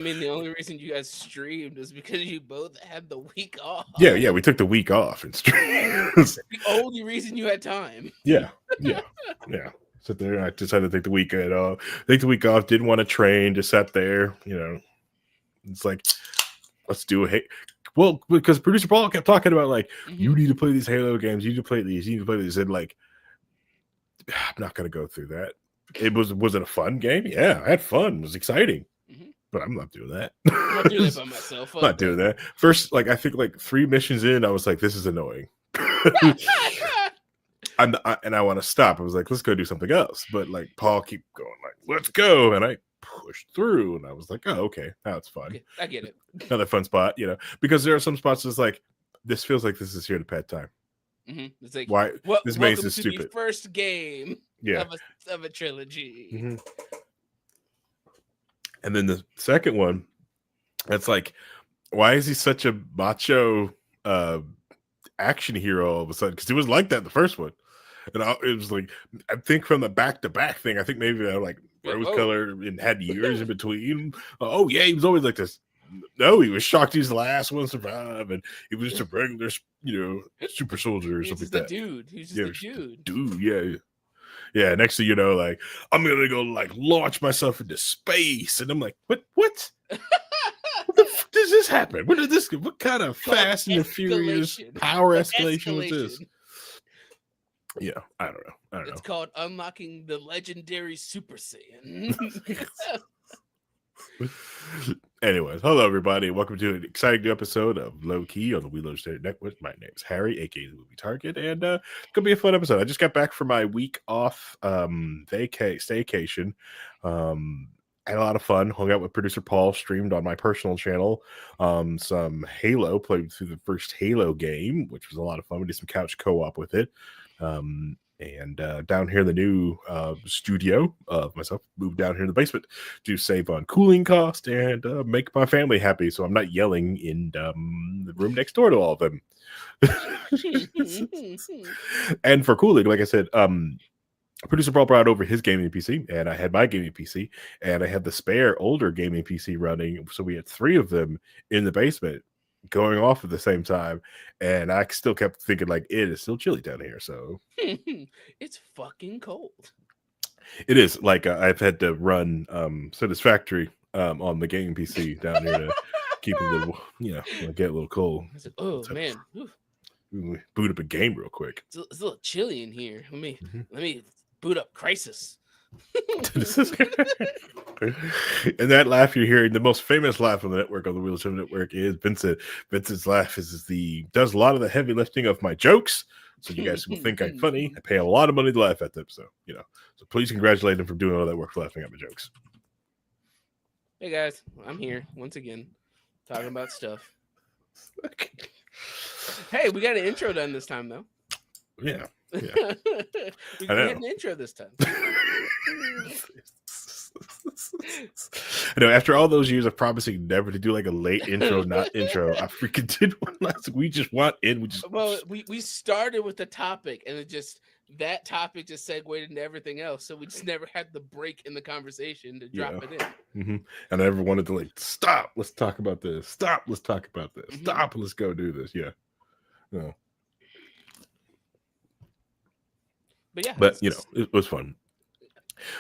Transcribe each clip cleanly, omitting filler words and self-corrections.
I mean, the only reason you guys streamed is because you both had the week off. Yeah, we took the week off and streamed. The only reason you had time. yeah. Sit there and I decided to take the weekend off. Take the week off, didn't want to train, just sat there, It's like, let's do it. Well, because producer Paul kept talking about like, you need to play these Halo games, you need to play these, and like, I'm not gonna go through that. Was it a fun game? Yeah, I had fun. It was exciting. But I'm not doing that. I'm not doing it by myself. Not doing that. First, like I think like 3 missions in, I was like, this is annoying. And I want to stop. I was like, let's go do something else. But like Paul keep going, like, let's go. And I pushed through and I was like, oh, okay, now it's fun. Okay, I get it. Another fun spot, because there are some spots that's like, this feels like this is here to pet time. It's like, why this maze is stupid. The first game of a trilogy. And then the second one, it's like, why is he such a macho action hero all of a sudden? Because he was like that the first one. And it was like, I think from the back-to-back thing, I think maybe I like rose color and had years in between. Oh, yeah, he was always like this. No, he was shocked he's the last one to survive. And he was just a regular, super soldier or something like that. He's just a dude. Yeah. Yeah, next thing you know, like, I'm going to go, like, launch myself into space. And I'm like, what? What the fuck does this happen? What kind of Fast and the Furious power escalation was this? Yeah, I don't know. It's called unlocking the legendary Super Saiyan. Anyways, hello everybody. Welcome to an exciting new episode of Low Key on the We Love State Network. My name is Harry, aka the Movie Target, and it's gonna be a fun episode. I just got back from my week off staycation. Had a lot of fun, hung out with producer Paul, streamed on my personal channel some Halo, played through the first Halo game, which was a lot of fun. We did some couch co-op with it. And down here in the new studio, myself moved down here in the basement to save on cooling cost and make my family happy, so I'm not yelling in the room next door to all of them. And for cooling, like I said, producer Paul brought over his gaming PC, and I had my gaming PC, and I had the spare older gaming PC running, so we had 3 of them in the basement going off at the same time, and I still kept thinking like, it is still chilly down here, so it's fucking cold. It is. Like I've had to run Satisfactory on the gaming PC down here to keep a little, get a little cold. Like, oh so, man, boot up a game real quick. It's a little chilly in here. Let me boot up Crisis. And that laugh you're hearing, the most famous laugh on the network, on the Wheel of Time Network, is Vincent. Vincent's laugh does a lot of the heavy lifting of my jokes, so you guys will think I'm funny. I pay a lot of money to laugh at them, so so please congratulate him for doing all that work for laughing at my jokes. Hey guys, I'm here once again talking about stuff. Hey, we got an intro done this time though. Yeah. We had an intro this time. I know, after all those years of promising never to do like a late intro, not intro, I freaking did one last week. We just want in. We started with the topic, and that topic just segued into everything else. So we just never had the break in the conversation to drop it in. Mm-hmm. And I never wanted to like stop. Let's talk about this. Stop. Let's talk about this. Mm-hmm. Stop. Let's go do this. Yeah. No. But it was fun.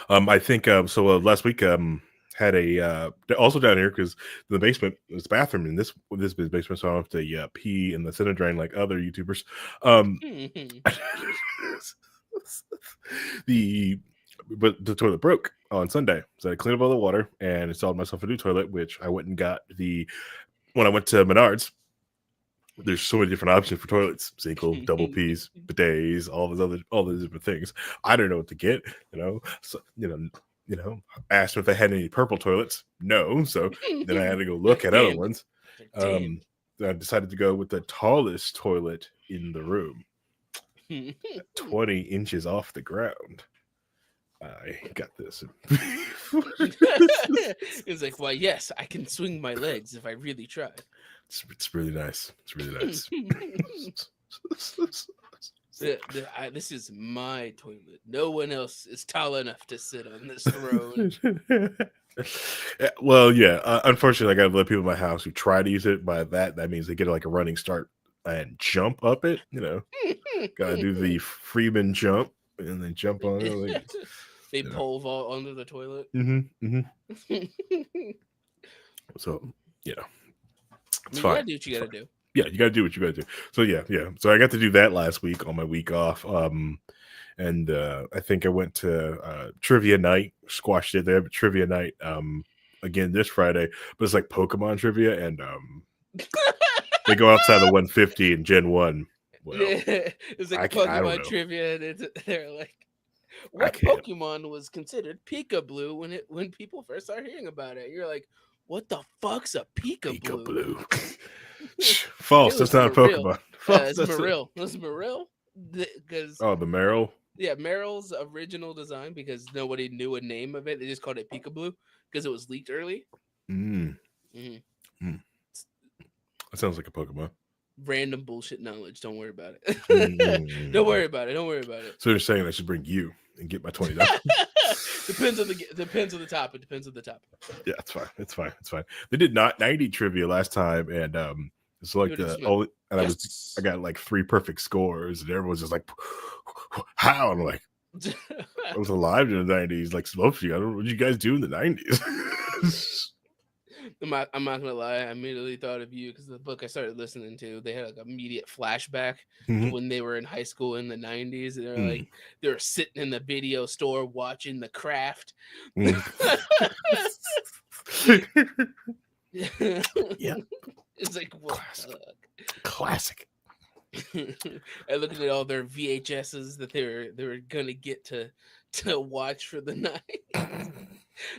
I think so. Last week, had a also down here because the basement is the bathroom in this basement, so I don't have to pee in the center drain like other YouTubers. But the toilet broke on Sunday, so I cleaned up all the water and installed myself a new toilet, which I went and got when I went to Menards. There's so many different options for toilets: single, double P's, bidets, all those different things. I don't know what to get, So asked if they had any purple toilets. No, so then I had to go look at other ones. Then I decided to go with the tallest toilet in the room, 20 inches off the ground. I got this. It's like, well, yes, I can swing my legs if I really try. It's really nice. It's really nice. This is my toilet. No one else is tall enough to sit on this throne. Well, yeah. Unfortunately, I got to let people in my house who try to use it. By that means they get like a running start and jump up it. Gotta do the Freeman jump and then jump on it. Like, They pole vault under the toilet. So, it's You fine. gotta do what you gotta do. Yeah, you gotta do what you gotta do. So yeah. So I got to do that last week on my week off. And I think I went to trivia night, squashed it there, but trivia night again this Friday, but it's like Pokemon trivia, and they go outside the 150 in Gen 1. Well, it's like Pokemon trivia, and they're like, what Pokemon was considered Peekaboo when people first started hearing about it? You're like, what the fuck's a Peekaboo? False. That's not a Pokemon. It's Marill. It's Marill. Because the Marill. Yeah, Meryl's original design, because nobody knew a name of it. They just called it Peekaboo because it was leaked early. That sounds like a Pokemon. Random bullshit knowledge. Don't worry about it. Don't worry about it. So you're saying I should bring you and get my $20? Depends on the topic. Yeah, it's fine. They did not 90 trivia last time, and it's like I got like 3 perfect scores, and everyone's just like, how? I'm like, I was alive in the 90s, like most of you. I don't know what you guys do in the 90s. I'm not gonna lie. I immediately thought of you because the book I started listening to, they had like immediate flashback to when they were in high school in the 90s. And they're like, they were sitting in the video store watching The Craft. Yeah. It's like, what? Classic. And looking at all their VHSs that they were gonna get to watch for the night.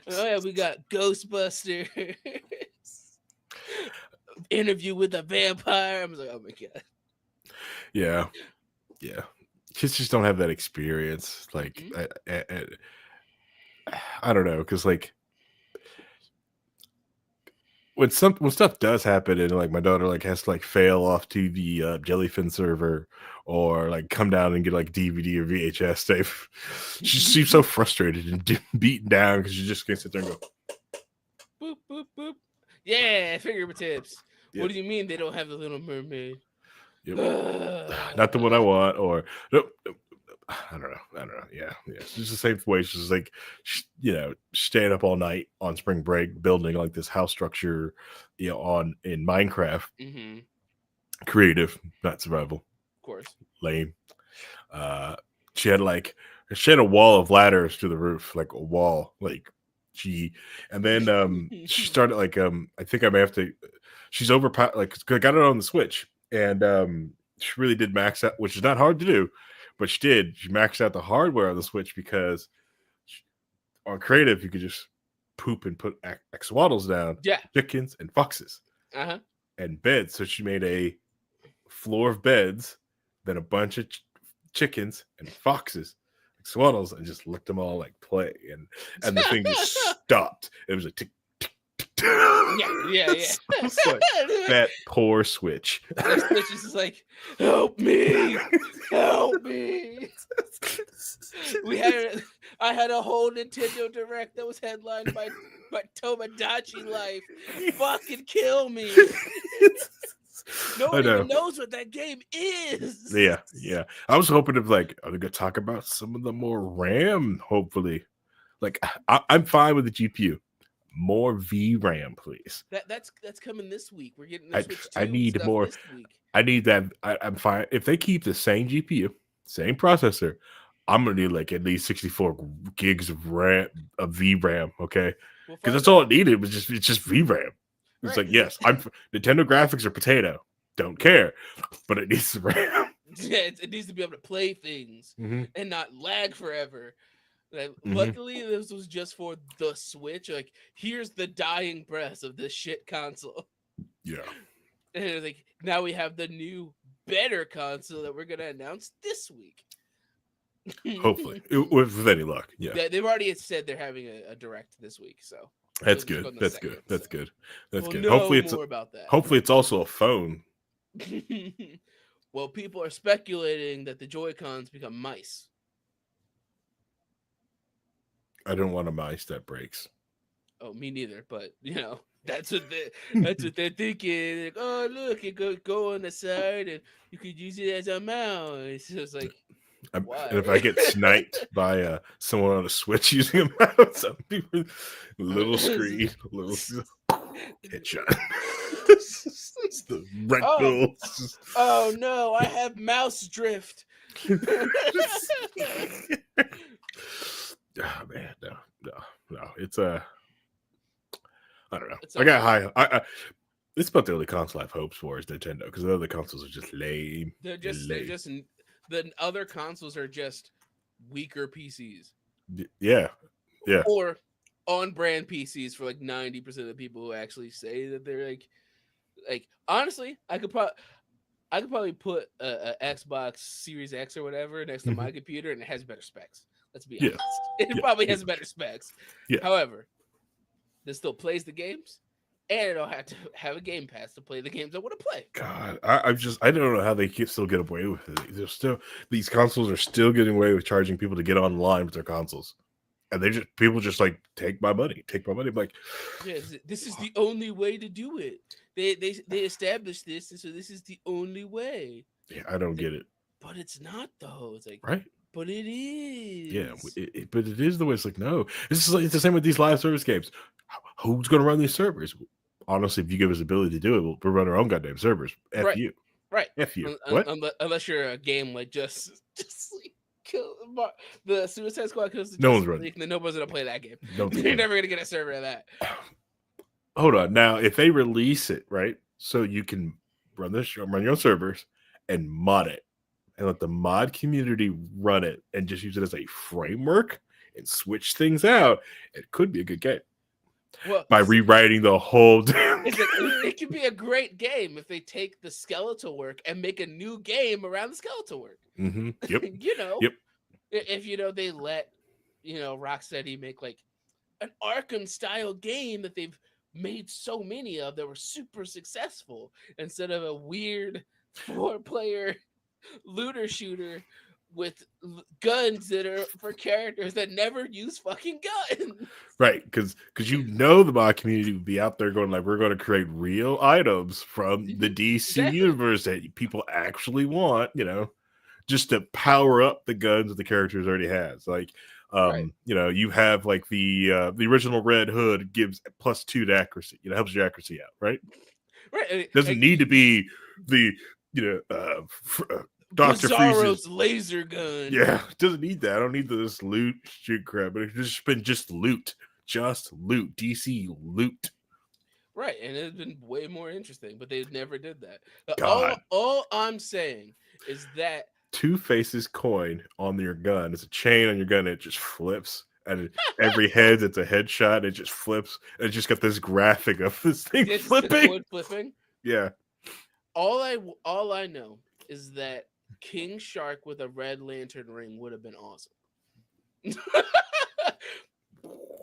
Oh yeah, we got Ghostbusters. Interview with a Vampire. I was like, oh my god. Yeah. Kids just don't have that experience. Like, I don't know, because like when stuff does happen, and like my daughter like has to like fail off to the Jellyfin server, or like come down and get like DVD or VHS tape, she seems so frustrated and beaten down because she just can't sit there and go boop boop boop. Yeah, fingertips. Yep. What do you mean they don't have the Little Mermaid? Yep. Not the one I want, or nope. I don't know. Yeah. It's just the same way. She's like, staying up all night on spring break, building like this house structure, in Minecraft. Creative, not survival. Of course. Lame. She had a wall of ladders to the roof, like a wall, and then she started like I think I may have to. She's overpowered. Like, I got it on the Switch, and she really did max out, which is not hard to do. But she did. She maxed out the hardware on the Switch because on creative, you could just poop and put axolotls down, chickens and foxes, and beds. So she made a floor of beds, then a bunch of chickens and foxes, axolotls, and just let them all like play. And the thing just stopped. It was a tick. Yeah. Like, that poor Switch. The Switch is just like, help me. I had a whole Nintendo Direct that was headlined by Tomodachi Life. Fucking kill me. Nobody even knows what that game is. Yeah. I was hoping are they gonna talk about some of the more RAM, hopefully. Like, I'm fine with the GPU. More VRAM, please. That's coming this week. We're getting the Switch 2 I need more. This week. I need that. I'm fine if they keep the same GPU, same processor. I'm gonna need like at least 64 gigs of VRAM. Okay, because that's all it needed was just VRAM. It's like, yes, Nintendo graphics are potato. Don't care, but it needs RAM. Yeah, it needs to be able to play things and not lag forever. Luckily, this was just for the Switch. Like, here's the dying breath of this shit console. Yeah. And it was like, now we have the new, better console that we're going to announce this week. Hopefully. With any luck. Yeah. They've already said they're having a direct this week, so. That's good. That's good. That's good. Hopefully it's more about that. Hopefully it's also a phone. Well, people are speculating that the Joy-Cons become mice. I don't want a mice that breaks. Oh, me neither. But that's what they're thinking. Like, oh, look, it go on the side, and you could use it as a mouse. It's just like, And if I why? get sniped by someone on a Switch using a mouse, I'll be little screen, little headshot. It's the oh, rectal. oh no, I have mouse drift. Oh man, no. It's I don't know. It's I not got good. high. I It's about the only console I have hopes for is Nintendo because the other consoles are just lame. They're just the other consoles are just weaker PCs Yeah, yeah. or on brand PCs for like 90% of the people who actually say that they're like honestly, I could probably put a Xbox Series X or whatever next to Mhm. my computer and it has better specs. Let's be Yeah, honest. It yeah, probably yeah, has better specs. yeah. However, this still plays the games and I don't have to have a Game Pass to play the games I want to play. God, I don't know how they still get away with it. They're still these consoles are still getting away with charging people to get online with their consoles, and they just people just like take my money, take my money. I'm like, Yeah, this is the only way to do it. They established this, and so this is the only way. yeah, I don't It's like, get it, but it's not though. It's like, right? but it Yeah, is. but it is the way. It's like no, it's the same with these live service games. Who's going to run these servers? Honestly, if you give us the ability to do it, we'll run our own goddamn servers. F Right, you, right. f you. What? Unless you're a game like just like kill the Suicide Squad kills the No one's Justice running. League, then nobody's gonna play that game. No one's You're running. never gonna get a server of that. Hold on. Now, if they release it, right, so you can run your own servers and mod it and let the mod community run it and just use it as a framework and switch things out, it could be a good game Well, by see, rewriting the whole damn it's like game. it could be a great game if they take the skeletal work and make a new game around the skeletal work. Yep. you know, Yep. if they let Rocksteady make like an Arkham style game that they've made so many of that were super successful instead of a weird 4-player looter shooter with guns that are for characters that never use fucking guns. Right. Because the mod community would be out there going like, we're going to create real items from the DC Exactly. universe that people actually want, just to power up the guns that the characters already has. Like, Right. you have like the original Red Hood gives +2 to accuracy. Helps your accuracy out, right? Right. Doesn't need to be the Doctor Freeze's. Bizarro's laser gun. Yeah, doesn't need that. I don't need this loot shoot crap. But it's just been loot, DC loot. Right, and it's been way more interesting, but they never did that. God, All I'm saying is that Two Faces coin on your gun. It's a chain on your gun. It just flips. And every head, it's a headshot. It just flips. And it just got this graphic of this thing it's the flipping. coin flipping. Yeah. All I know is that King Shark with a red lantern ring would have been awesome.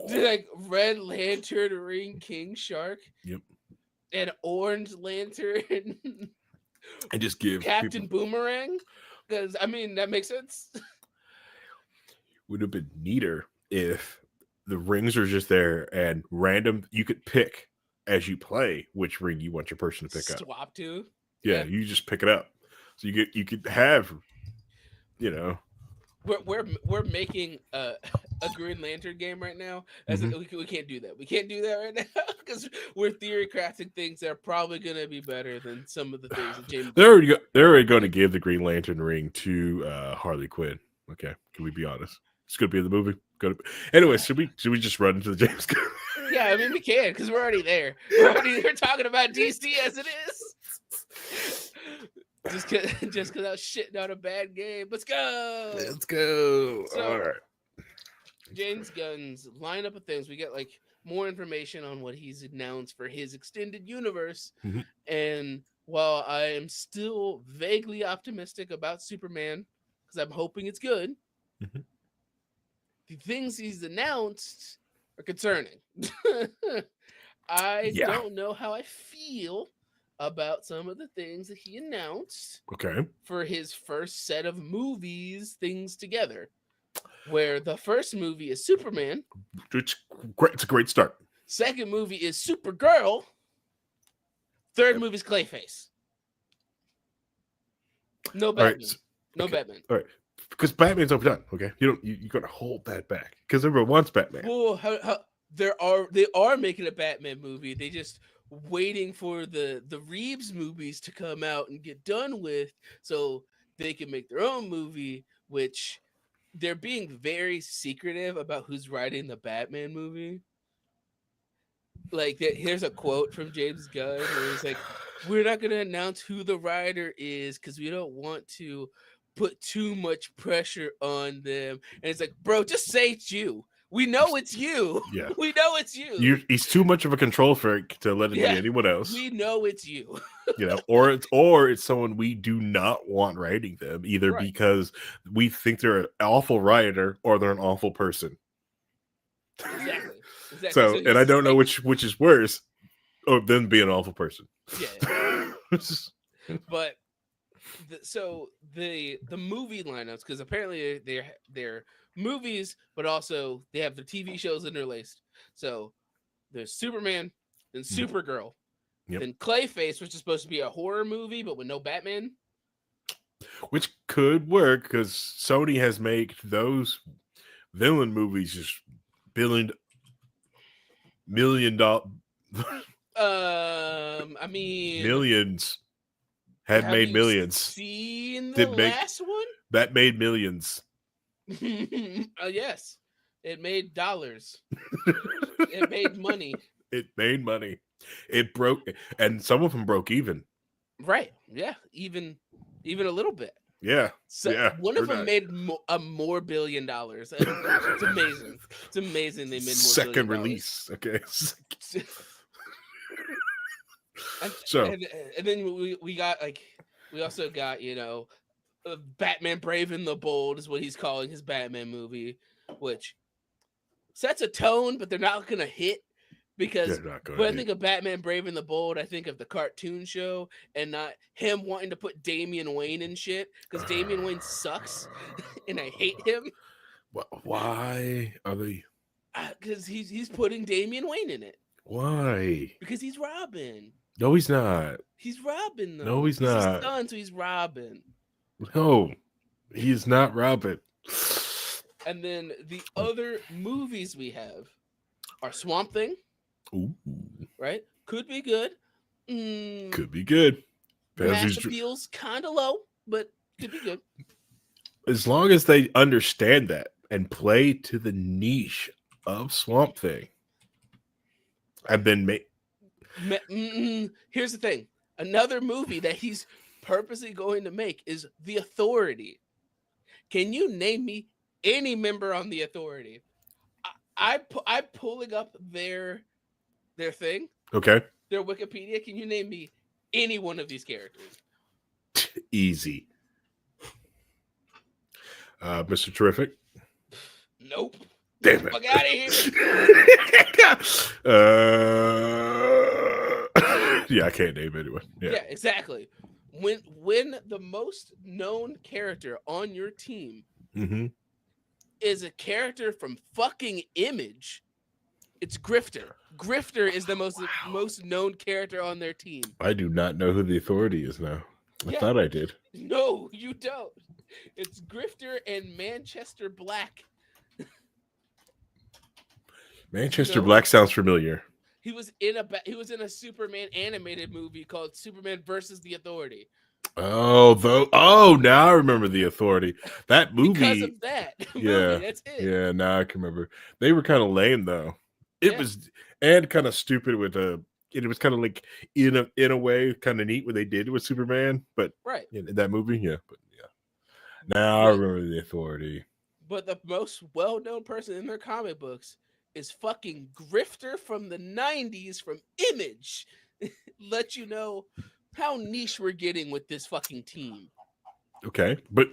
Like red lantern ring King Shark. Yep. And orange lantern And just give Captain Boomerang. Because I mean that makes sense. Would have been neater if the rings are just there and random. You could pick as you play which ring you want your person to pick up. Swap to. Yeah, you just pick it up. So you could have, We're making a Green Lantern game right now. We can't do that. We can't do that right now because we're theory crafting things that are probably going to be better than some of the things that James. They're already going to give the Green Lantern ring to Harley Quinn. Okay, can we be honest? It's going to be in the movie. Anyway, should we just run into the James Gunn? Yeah, I mean we can because we're already there. We're talking about DC as it is. Just because I was shitting on a bad game. Let's go. Let's go. So, all right. James Gunn's lineup of things. We get like more information on what he's announced for his extended universe. Mhm. And while I am still vaguely optimistic about Superman, because I'm hoping it's good, Mhm. the things he's announced are concerning. I Yeah. don't know how I feel about some of the things that he announced Okay. for his first set of movies, things together. Where the first movie is Superman, It's great. It's a great start. second movie is Supergirl, third movie is Clayface. No All right. Batman. No Okay. Batman. All right. Because Batman's overdone. Okay. You gotta hold that back. Because everyone wants Batman. Well, they are making a Batman movie. They just waiting for the Reeves movies to come out and get done with, so they can make their own movie. Which they're being very secretive about who's writing the Batman movie. Like, here's a quote from James Gunn where he's like, "We're not going to announce who the writer is because we don't want to put too much pressure on them." And it's like, bro, just say it's you. We know it's you. Yeah. We know it's you. He's too much of a control freak to let it be anyone else. We know it's you. Or it's someone we do not want writing them, either Right. because we think they're an awful writer or they're an awful person. Exactly. So and I don't know which is worse, or them being an awful person. Yeah. But the movie lineups, because apparently they're movies, but also they have their TV shows interlaced. So there's Superman, then Supergirl, then Clayface, which is supposed to be a horror movie, but with no Batman. Which could work because Sony has made those villain movies just $1 million. I mean, millions had have made you millions. Seen the last one? That made millions. Yes, it made dollars. It made money. It made money. It broke, and some of them broke even. Right? Yeah, even a little bit. Yeah. So yeah. One of them made more $1 billion. It's amazing. It's amazing they made more. Second release. Okay. and then we got we also got Batman Brave and the Bold is what he's calling his Batman movie, which sets a tone, but they're not gonna hit. Because when I think of Batman Brave and the Bold, I think of the cartoon show and not him wanting to put Damian Wayne in shit, because Damian Wayne sucks and I hate him. Why are they? Because he's putting Damian Wayne in it. Why? Because he's Robin. No, he's not. He's Robin, though. No, he's not. His son, so he's Robin. No, he's not Robin. And then the other movies we have are Swamp Thing. Ooh. Right? Could be good. Could be good. Mass appeal's kind of low, but could be good. As long as they understand that and play to the niche of Swamp Thing. I've been here's the thing. Another movie that he's purposely going to make is The Authority. Can you name me any member on The Authority? I'm pulling up their thing. Okay. Their Wikipedia. Can you name me any one of these characters? Easy. Mr. Terrific. Nope. Damn it. Fuck out of here. Yeah, I can't name anyone. Yeah, exactly. When the most known character on your team is a character from fucking Image, it's Grifter. Grifter is the most known character on their team. I do not know who the Authority is now. I thought I did. No, you don't. It's Grifter and Manchester Black. Manchester Black sounds familiar. He was in a Superman animated movie called Superman versus the Authority. Oh, now I remember the Authority. That movie. Because of that movie, that's it. Yeah, now I can remember. They were kind of lame though. It was and kind of stupid with it was kind of like in a way kind of neat what they did with Superman, but in that movie, now I remember the Authority. But the most well-known person in their comic books is fucking Grifter from the 90s from Image. Let you know how niche we're getting with this fucking team. Okay, but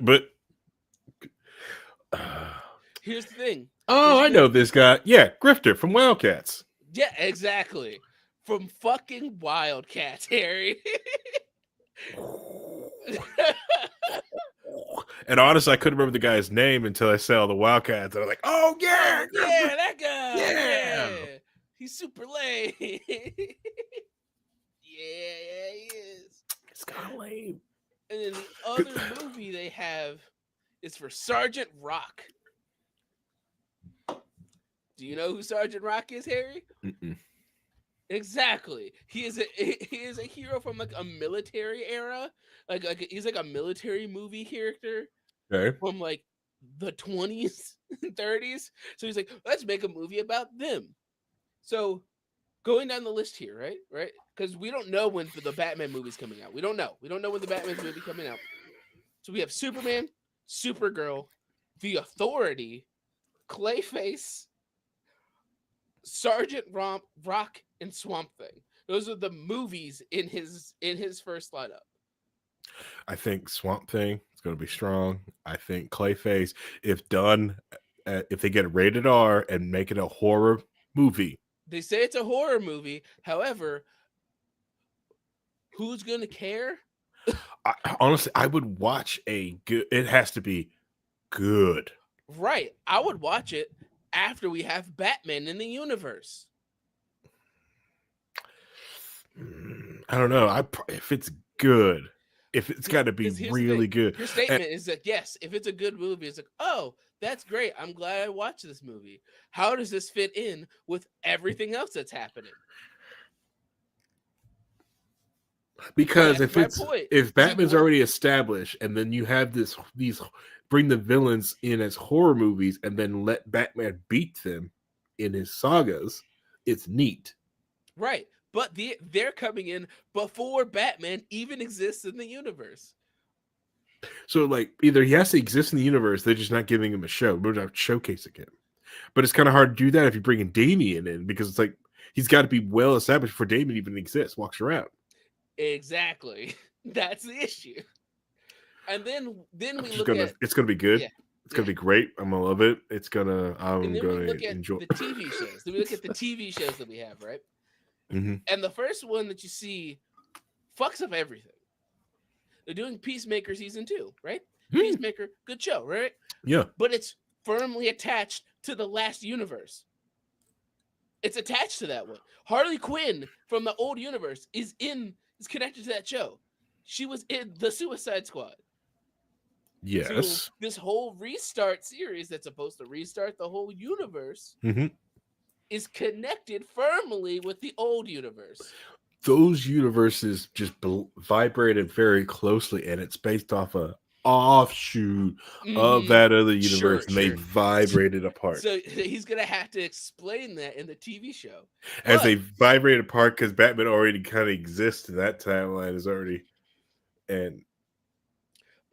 here's the thing. I know this guy. Yeah, Grifter from Wildcats. Yeah, exactly. from fucking Wildcats, Harry. And honestly, I couldn't remember the guy's name until I saw the Wildcats. And I was like, oh, yeah. Oh yeah, that guy. Yeah. Yeah. He's super lame. Yeah, he is. It's kind of lame. And then the other movie they have is for Sergeant Rock. Do you know who Sergeant Rock is, Harry? Mm-mm. Exactly. He is a hero from like a military era. Like he's like a military movie character Okay. from like the 20s and 30s. So he's like, let's make a movie about them. So going down the list here, right? Because we don't know when the Batman movie's coming out. We don't know when the Batman movie coming out. So we have Superman, Supergirl, The Authority, Clayface, Sergeant Rock, and Swamp Thing. Those are the movies in his first lineup. I think Swamp Thing is going to be strong. I think Clayface, if done, if they get rated R and make it a horror movie. They say it's a horror movie. However, who's going to care? Honestly, I would watch a good. It has to be good. Right. I would watch it after we have Batman in the universe. I don't know. If it's good, if it's got to be really good. Your statement is that yes, if it's a good movie, it's like, oh, that's great. I'm glad I watched this movie. How does this fit in with everything else that's happening? Because if Batman's already established, and then you have these bring the villains in as horror movies, and then let Batman beat them in his sagas, it's neat, right? But they're coming in before Batman even exists in the universe. So, like, either he has to exist in the universe, they're just not giving him a show. We're not showcasing him. But it's kind of hard to do that if you bring in Damian in, because it's like he's got to be well established before Damian even exists, walks around. Exactly. That's the issue. And then we look at it's gonna be good. Yeah, it's gonna be great. I'm gonna love it. I'm gonna enjoy the TV shows. Then we look at the TV shows that we have, right? Mm-hmm. And the first one that you see fucks up everything. They're doing Peacemaker season 2, right? Peacemaker, good show, right? Yeah. But it's firmly attached to the last universe. It's attached to that one. Harley Quinn from the old universe is connected to that show. She was in the Suicide Squad. Yes. So this whole restart series that's supposed to restart the whole universe is connected firmly with the old universe. Those universes just vibrated very closely, and it's based off a offshoot of that other universe, and they vibrated apart. So he's gonna have to explain that in the TV show. As they vibrated apart, because Batman already kind of exists in that timeline is already, and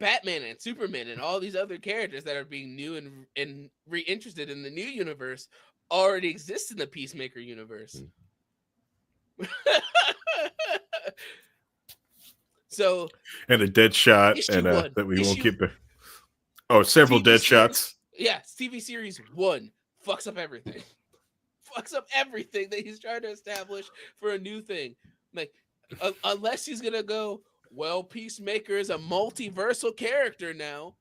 Batman and Superman and all these other characters that are being new and reinterested in the new universe already exist in the Peacemaker universe. So and a dead shot, and that we won't get back. Oh, several dead shots. Yeah, TV series 1 fucks up everything. Fucks up everything that he's trying to establish for a new thing. Like, unless he's gonna go, well, Peacemaker is a multiversal character now.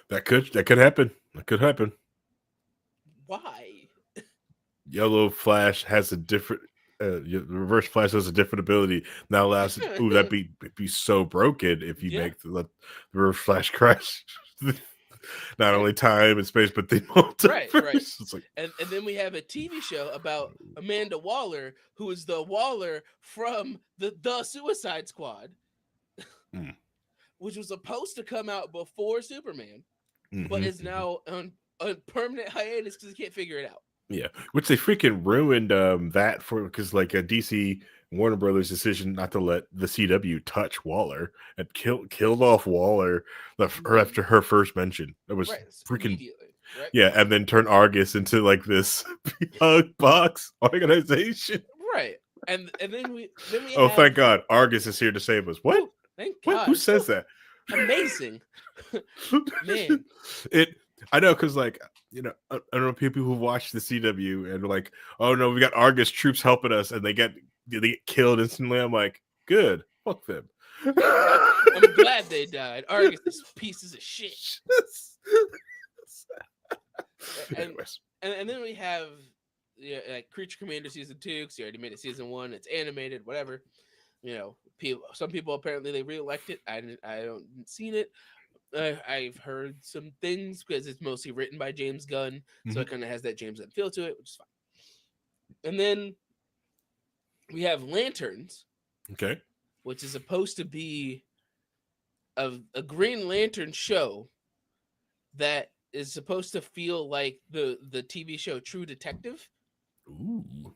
That could happen. That could happen. Why? Yellow Flash has a different. Reverse Flash has a different ability now. Allows that'd be so broken if you make the Reverse Flash crash. Not only time and space, but the multiverse. Right. It's like, and then we have a TV show about Amanda Waller, who is the Waller from the Suicide Squad, which was supposed to come out before Superman, but is now on permanent hiatus because they can't figure it out. Yeah, which they freaking ruined that for, because like a DC Warner Brothers decision not to let the CW touch Waller and killed off Waller after her first mention. It was freaking yeah, and then turn Argus into like this hug box organization. Right, and then we thank God Argus is here to save us. What? Thank God. Who says that? Amazing, man. I know, because like I don't know people who watch the CW and are like, oh no, we got Argus troops helping us, and they get killed instantly. I'm like, good, fuck them. I'm glad they died. Argus is pieces of shit. And, Anyways, and then we have like Creature Commander season 2, because you already made it season 1. It's animated, whatever. Some people apparently they really liked it. I don't seen it. I've heard some things because it's mostly written by James Gunn, so it kind of has that James Gunn feel to it, which is fine. And then we have Lanterns, okay, which is supposed to be a Green Lantern show that is supposed to feel like the TV show True Detective. ooh,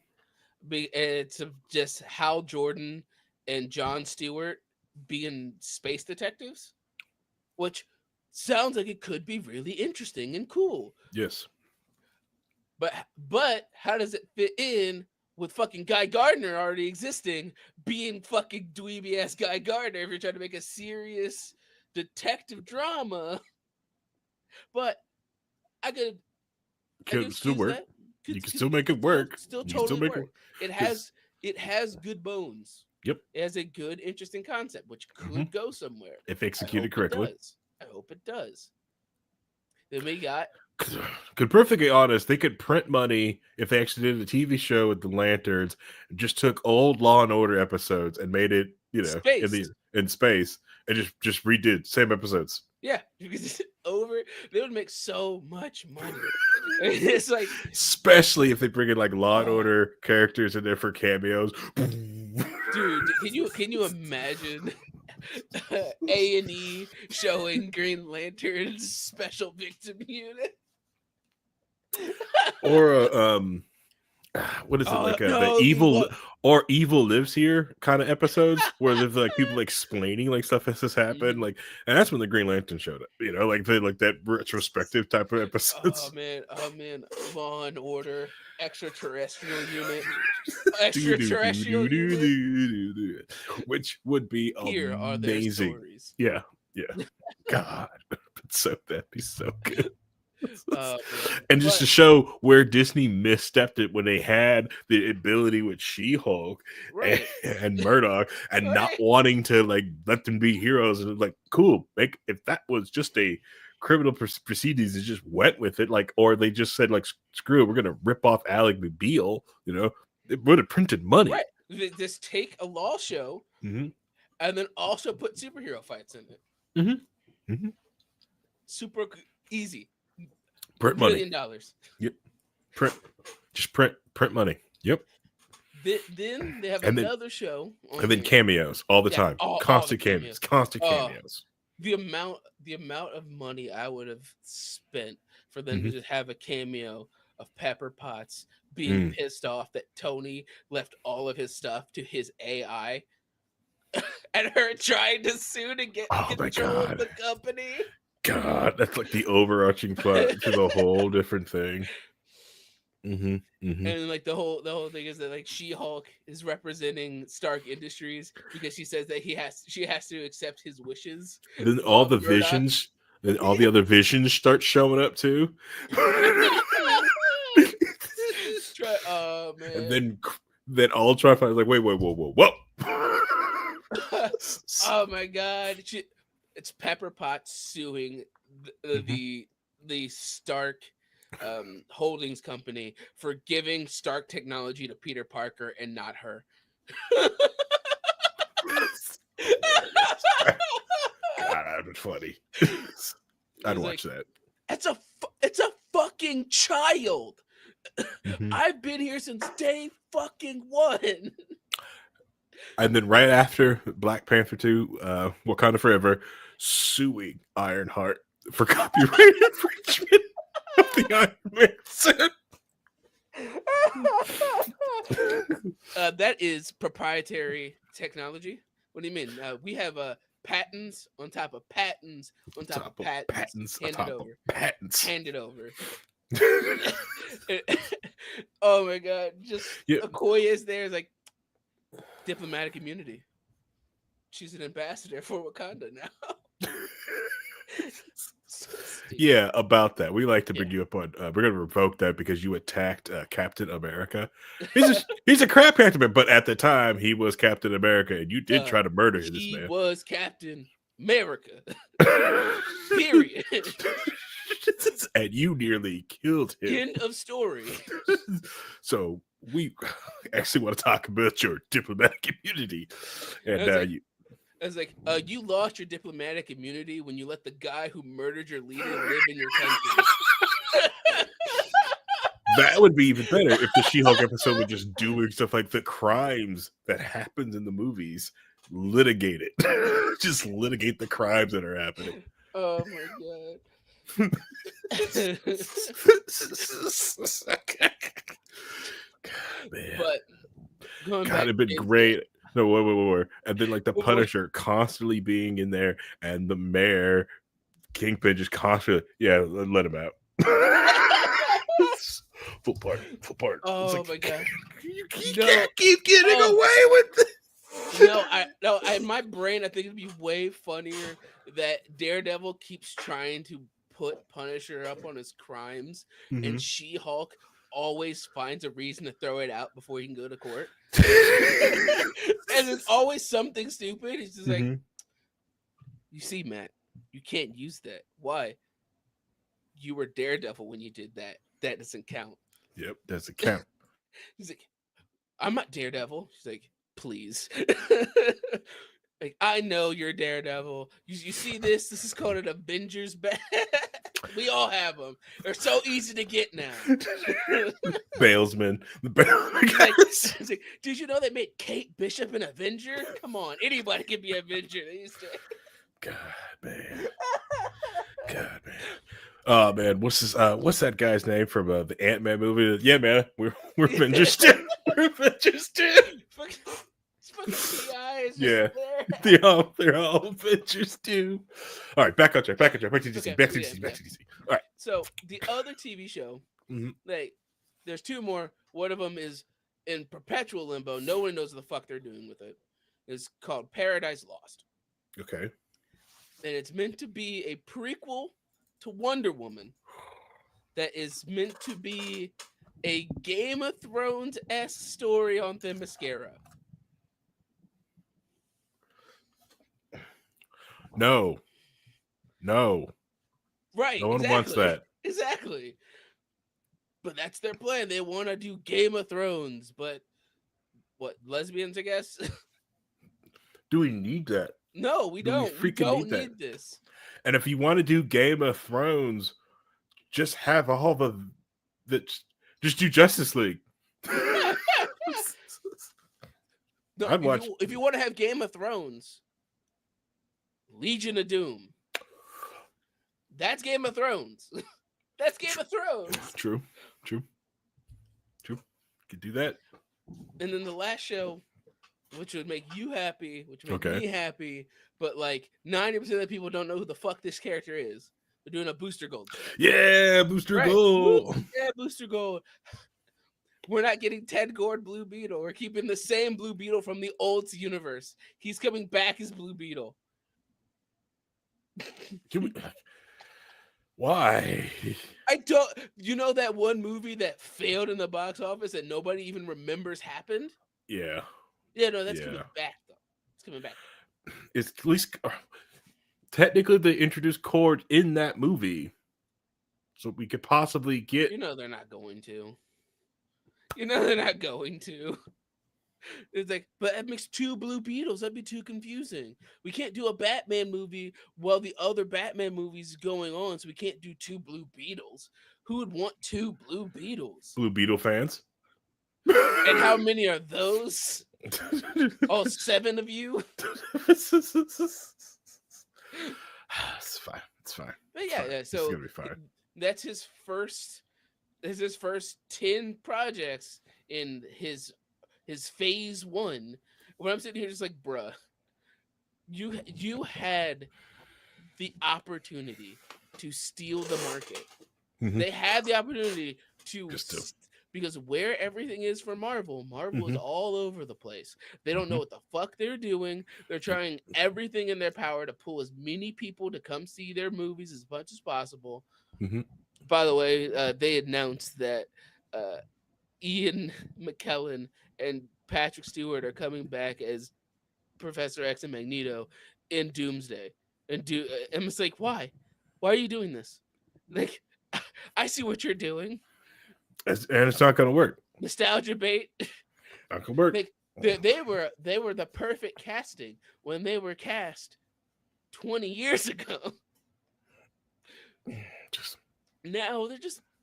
It's just Hal Jordan and Jon Stewart being space detectives, which sounds like it could be really interesting and cool. yes. But how does it fit in with fucking Guy Gardner already existing, being fucking dweeby ass Guy Gardner if you're trying to make a serious detective drama? But I could Could still excuse work. that. You can still make it work. Still You can still totally make work. it. It has good bones. Yep. It has a good, interesting concept, which could go somewhere. If executed correctly. I hope it does. Then we got. Could perfectly honest, they could print money if they actually did a TV show with the Lanterns, and just took old Law and Order episodes and made it, Space. in space, and just redid same episodes. Yeah, because they would make so much money. It's like, especially if they bring in like Law and Order characters in there for cameos. Dude, can you imagine A&E showing Green Lantern's special victim unit? Or what is it, like the evil lives here kind of episodes where there's like people explaining like stuff has happened, like, and that's when the Green Lantern showed up, like that retrospective type of episodes. Oh man, Law and Order extraterrestrial unit, which would be Here are their amazing. stories. Yeah, God, that'd be so good. And just to show where Disney misstepped it when they had the ability with She-Hulk and Murdoch, and not wanting to like let them be heroes, and like, cool, if that was just a criminal proceedings, they just went with it, like, or they just said like, screw it, we're gonna rip off Alec McBeal, it would have printed money. Right, just take a law show and then also put superhero fights in it. Super easy. Print $1 billion. Yep. Print money. Yep. Then they have another show, and then cameos all the time. Constant cameos. The amount of money I would have spent for them to just have a cameo of Pepper Potts being pissed off that Tony left all of his stuff to his AI, and her trying to sue to get control of the company. God, that's like the overarching plot to the whole different thing. And like the whole thing is that like She-Hulk is representing Stark Industries because she says that she has to accept his wishes. Then all the visions, then all the other visions start showing up too. Oh man! And then Ultron is like, wait, whoa. Oh my god! It's Pepper Potts suing the Stark Holdings company for giving Stark technology to Peter Parker and not her. God, that'd be funny. I'd watch that. It's a fucking child. I've been here since day fucking one. And then right after Black Panther 2, Wakanda Forever, suing Ironheart for copyright infringement of the Iron Man set. That is proprietary technology. What do you mean? We have patents on top of patents on top of patents. Hand it over. Oh my god! Just Okoye's there is like diplomatic immunity. She's an ambassador for Wakanda now. Yeah, about that. We like to Yeah. bring you up on. We're going to revoke that because you attacked Captain America. He's a crap character, but at the time he was Captain America, and you did try to murder this He man. was Captain America. Period. And you nearly killed him. End of story. So we actually want to talk about your diplomatic immunity, and I was like, you lost your diplomatic immunity when you let the guy who murdered your leader live in your country. that would be even better if the She-Hulk episode was just doing stuff like the crimes that happens in the movies, litigate it. Just litigate the crimes that are happening. Oh my god. Man. But going God, back, it'd been great. No, wait. And then like the Punisher constantly being in there, and the mayor, Kingpin, just constantly, let him out. Full part. Oh like, my god. You can't keep getting away with this. No, in my brain, I think it'd be way funnier that Daredevil keeps trying to put Punisher up on his crimes, and She-Hulk always finds a reason to throw it out before he can go to court. And it's always something stupid. He's just like, you see, Matt, you can't use that. Why? You were Daredevil when you did that. That doesn't count. Yep, doesn't count. He's like, I'm not Daredevil. She's like, please. Like, I know you're Daredevil. You see this? This is called an Avengers badge. We all have them. They're so easy to get now. Balesman. Like, did you know they made Kate Bishop an Avenger? Come on, anybody can be an Avenger. They used to. God, man. Oh man, what's that guy's name from the Ant-Man movie? Yeah, man, we're Avengers too. We're Avengers too. Yeah, they're all Avengers too. All right, back on track. Back to DC. Back to DC. All right. So the other TV show, like, there's two more. One of them is in perpetual limbo. No one knows what the fuck they're doing with it. It's called Paradise Lost. Okay. And it's meant to be a prequel to Wonder Woman that is meant to be a Game of Thrones-esque story on Themyscira. No. Right. No one wants that. Exactly. But that's their plan. They want to do Game of Thrones, but what, lesbians, I guess? Do we need that? No, we don't. We don't need this. And if you want to do Game of Thrones, just have all just do Justice League. No, I'd watch. If you want to have Game of Thrones, Legion of Doom. That's Game of Thrones. That's Game of Thrones. True. Could do that. And then the last show, which would make you happy, which would make me happy, but like 90% of the people don't know who the fuck this character is. We're doing a Booster Gold show. Yeah, Booster Gold. Yeah, Booster Gold. We're not getting Ted Gord Blue Beetle. We're keeping the same Blue Beetle from the old universe. He's coming back as Blue Beetle. Why? I don't. You know that one movie that failed in the box office that nobody even remembers happened? Yeah. Yeah, no, that's coming back though. It's coming back. It's at least technically they introduced Cord in that movie, so we could possibly get. You know they're not going to. It's like, but that makes two Blue Beetles. That'd be too confusing. We can't do a Batman movie while the other Batman movies going on, so we can't do two Blue Beetles. Who would want two Blue Beetles? Blue Beetle fans. And how many are those? All 7 of you? It's fine. But yeah, so it's gonna be fine. That's his first. This is his first 10 projects in his phase 1. When I'm sitting here just like, bruh, you had the opportunity to steal the market. They had the opportunity to because where everything is for Marvel is all over the place. They don't know what the fuck they're doing. They're trying everything in their power to pull as many people to come see their movies as much as possible. By the way, they announced that Ian McKellen and Patrick Stewart are coming back as Professor X and Magneto in Doomsday. And it's like, why? Why are you doing this? Like, I see what you're doing. And it's not going to work. Nostalgia bait. Not going to work. Like, they were the perfect casting when they were cast 20 years ago. Now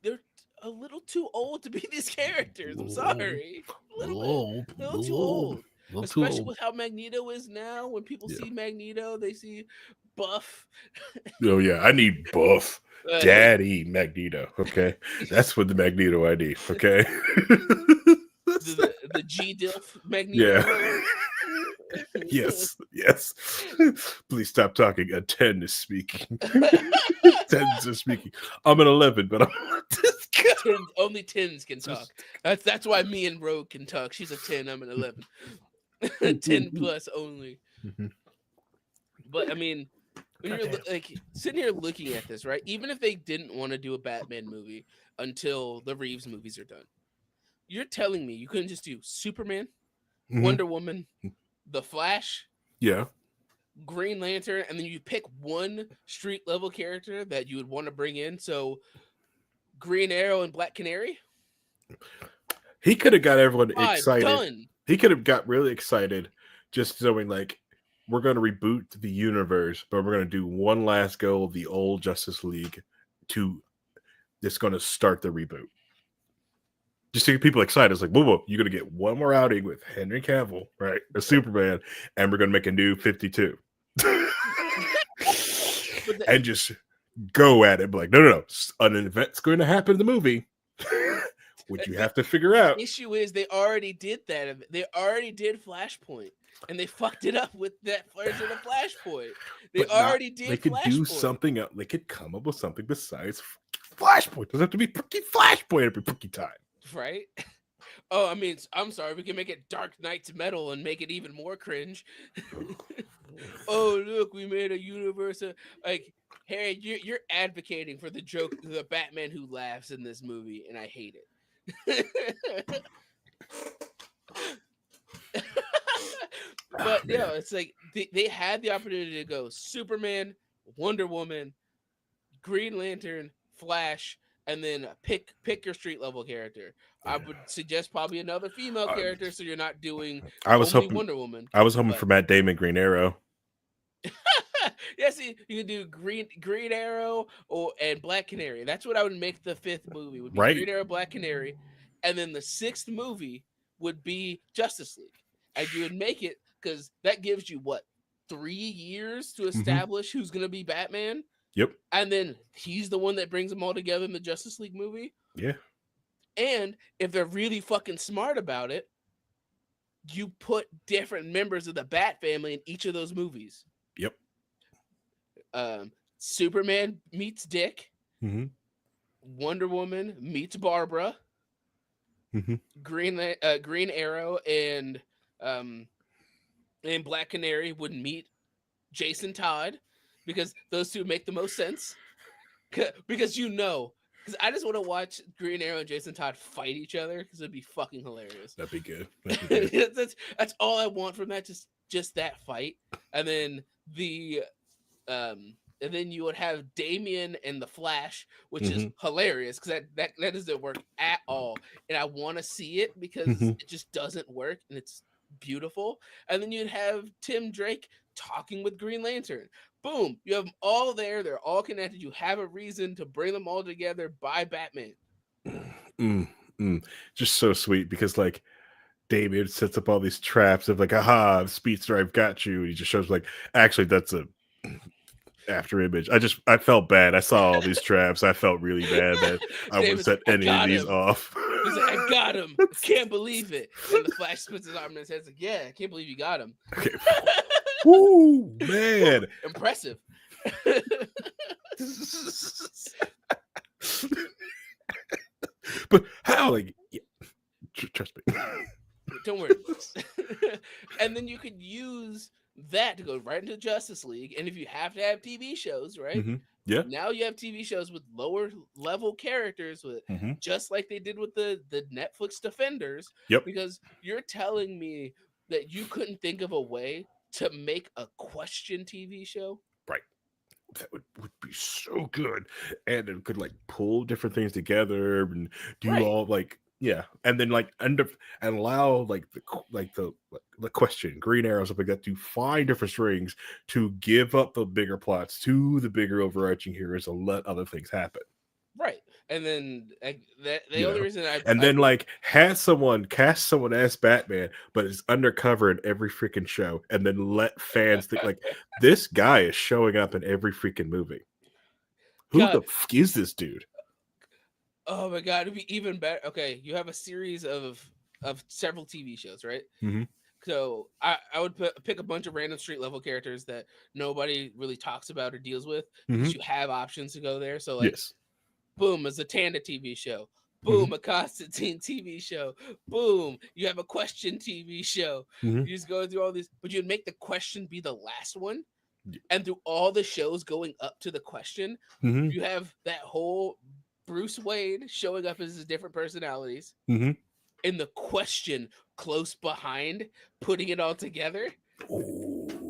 they're a little too old to be these characters. I'm sorry. A little too old. Especially with how Magneto is now. When people see Magneto, they see buff. Oh yeah, I need buff. Daddy Magneto. Okay. That's what the Magneto I need. Okay. the G Dilf Magneto. Yeah. Yes. Please stop talking. A 10 is speaking. 10s are speaking. I'm an 11, but only 10s can talk. That's why me and Rogue can talk. She's a 10. I'm an 11. 10 plus only. But I mean, when you're like sitting here looking at this, right? Even if they didn't want to do a Batman movie until the Reeves movies are done, you're telling me you couldn't just do Superman, Wonder Woman, The Flash, Green Lantern, and then you pick one street level character that you would want to bring in? So Green Arrow and Black Canary? He could have got everyone excited. Done. He could have got really excited just knowing, like, we're going to reboot the universe, but we're going to do one last go of the old Justice League that's going to start the reboot. Just to get people excited. It's like, whoa, you're going to get one more outing with Henry Cavill, right? Or Superman, and we're going to make a new 52. And just go at it. But like, no. An event's going to happen in the movie. Which you have to figure out. The issue is they already did that. They already did Flashpoint, and they fucked it up with that version of Flashpoint. They already did. They could do something else. They could come up with something besides Flashpoint. It doesn't have to be freaking Flashpoint every freaking time, right? Oh, I mean, I'm sorry. We can make it Dark Knight's Metal and make it even more cringe. Oh, look, we made a universe of, like, Harry. You're advocating for the Batman who laughs in this movie, and I hate it. But it's like they had the opportunity to go Superman, Wonder Woman, Green Lantern, Flash, and then pick your street level character. I would suggest probably another female character, so you're not doing Wonder Woman. I was hoping for Matt Damon, Green Arrow. Yeah, see, you could do Green Arrow and Black Canary. That's what I would make the 5th movie. Would be Green Arrow, Black Canary, and then the 6th movie would be Justice League. And you would make it because that gives you 3 years to establish who's gonna be Batman. Yep. And then he's the one that brings them all together in the Justice League movie. Yeah. And if they're really fucking smart about it, you put different members of the Bat family in each of those movies. Yep. Superman meets Dick. Wonder Woman meets Barbara. Green Arrow and Black Canary would meet Jason Todd, because those two make the most sense. Because I just want to watch Green Arrow and Jason Todd fight each other, because it'd be fucking hilarious. That'd be good. That's all I want from that, just that fight. And then and then you would have Damian and the Flash, which is hilarious, because that doesn't work at all, and I want to see it because it just doesn't work, and it's beautiful. And then you'd have Tim Drake talking with Green Lantern. Boom, you have them all there. They're all connected. You have a reason to bring them all together by Batman. Just so sweet, because like David sets up all these traps of like, aha, Speedster, I've got you. He just shows like, actually, that's a after image. I felt bad. I saw all these traps. I felt really bad that I would set any of these off. He's like, I got him. I can't believe it. And the Flash puts his arm in his head. He's like, yeah, I can't believe you got him. Okay. Woo, man. Impressive. But how, like, Trust me. Don't worry. And then you could use that to go right into Justice League. And if you have to have TV shows, right? Yeah. Now you have TV shows with lower level characters with just like they did with the Netflix Defenders. Yep. Because you're telling me that you couldn't think of a way to make a question TV show? Right. That would be so good, and it could like pull different things together and do Right. all like and then like and allow like the question Green Arrow stuff like that to find different strings to give up the bigger plots to the bigger overarching heroes and let other things happen. Right. And then the You only know, reason and then like cast someone as Batman, but it's undercover in every freaking show, and then let fans think like this guy is showing up in every freaking movie. Who God, the fuck is this dude? oh my god, it'd be even better. Okay, you have a series of several TV shows, right? So I would pick a bunch of random street level characters that nobody really talks about or deals with because you have options to go there. So like, Yes. boom, a Zatanna TV show. Boom, a Constantine TV show. Boom, you have a question TV show. You just go through all these, but you'd make the question be the last one. And through all the shows going up to the question, you have that whole Bruce Wayne showing up as his different personalities. In the question close behind, putting it all together.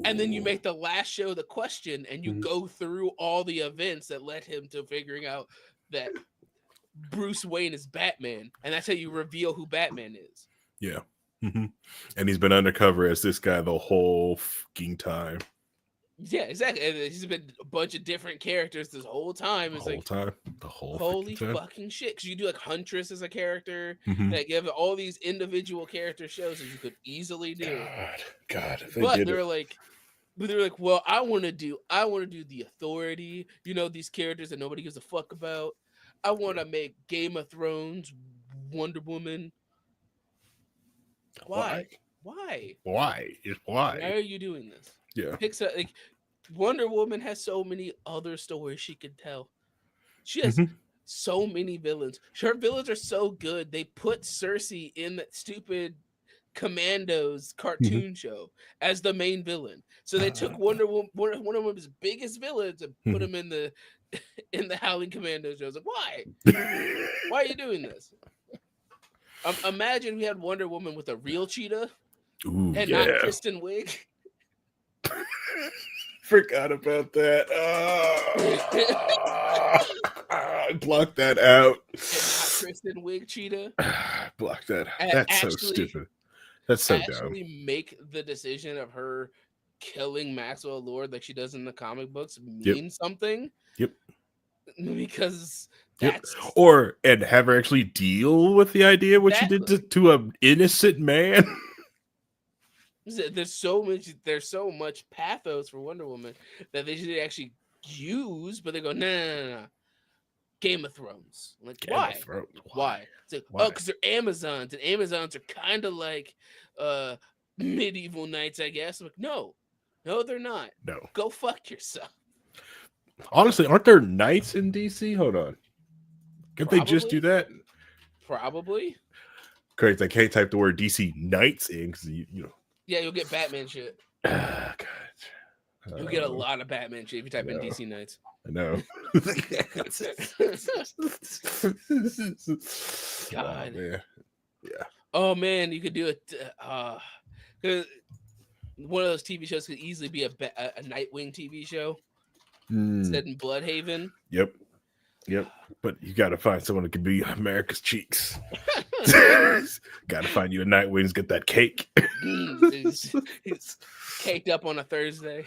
And then you make the last show the question, and you go through all the events that led him to figuring out that Bruce Wayne is Batman. And that's how you reveal who Batman is. Yeah. And he's been undercover as this guy the whole fucking time. Yeah, exactly. And he's been a bunch of different characters this whole time. It's the whole holy time. fucking shit. Because you do like Huntress as a character. Like you have all these individual character shows that you could easily do. God. But they were like, well, I want to do the Authority. You know, these characters that nobody gives a fuck about. I want to make Game of Thrones Wonder Woman. Why? Why are you doing this? Yeah. Pixar, like Wonder Woman has so many other stories she can tell. She has so many villains. Her villains are so good. They put Cersei in that stupid Commandos cartoon show as the main villain. So they took Wonder Woman, one of his biggest villains, and put him in the Howling Commandos show. I was like, why? Why are you doing this? Imagine we had Wonder Woman with a real cheetah and not Kristen Wiig. Forgot about that. Block that out. Kristen Wiig cheetah. Block that. That's so stupid. That's so dumb. Make the decision of her killing Maxwell Lord like she does in the comic books mean something. Yep. Because that's and have her actually deal with the idea of what she did to an innocent man. There's so much pathos for Wonder Woman that they should actually use, but they go, no. Game of Thrones. Like, why? Why? It's like, oh, because they're Amazons, and Amazons are kind of like medieval knights, I guess. I'm like, no, they're not. No. Go fuck yourself. Honestly, aren't there knights in DC? Hold on. Can't they just do that? Probably. Correct. I can't type the word DC Knights in because you know. Yeah, you'll get Batman shit. God. You'll get a lot of Batman shit if you type in DC Knights. I know. God. Oh, man. Yeah. Oh man, you could do it. One of those TV shows could easily be a Nightwing TV show set in Bloodhaven. Yep. But you got to find someone that can be America's Cheeks. Got to find you a Nightwing's get that cake. It's caked up on a Thursday.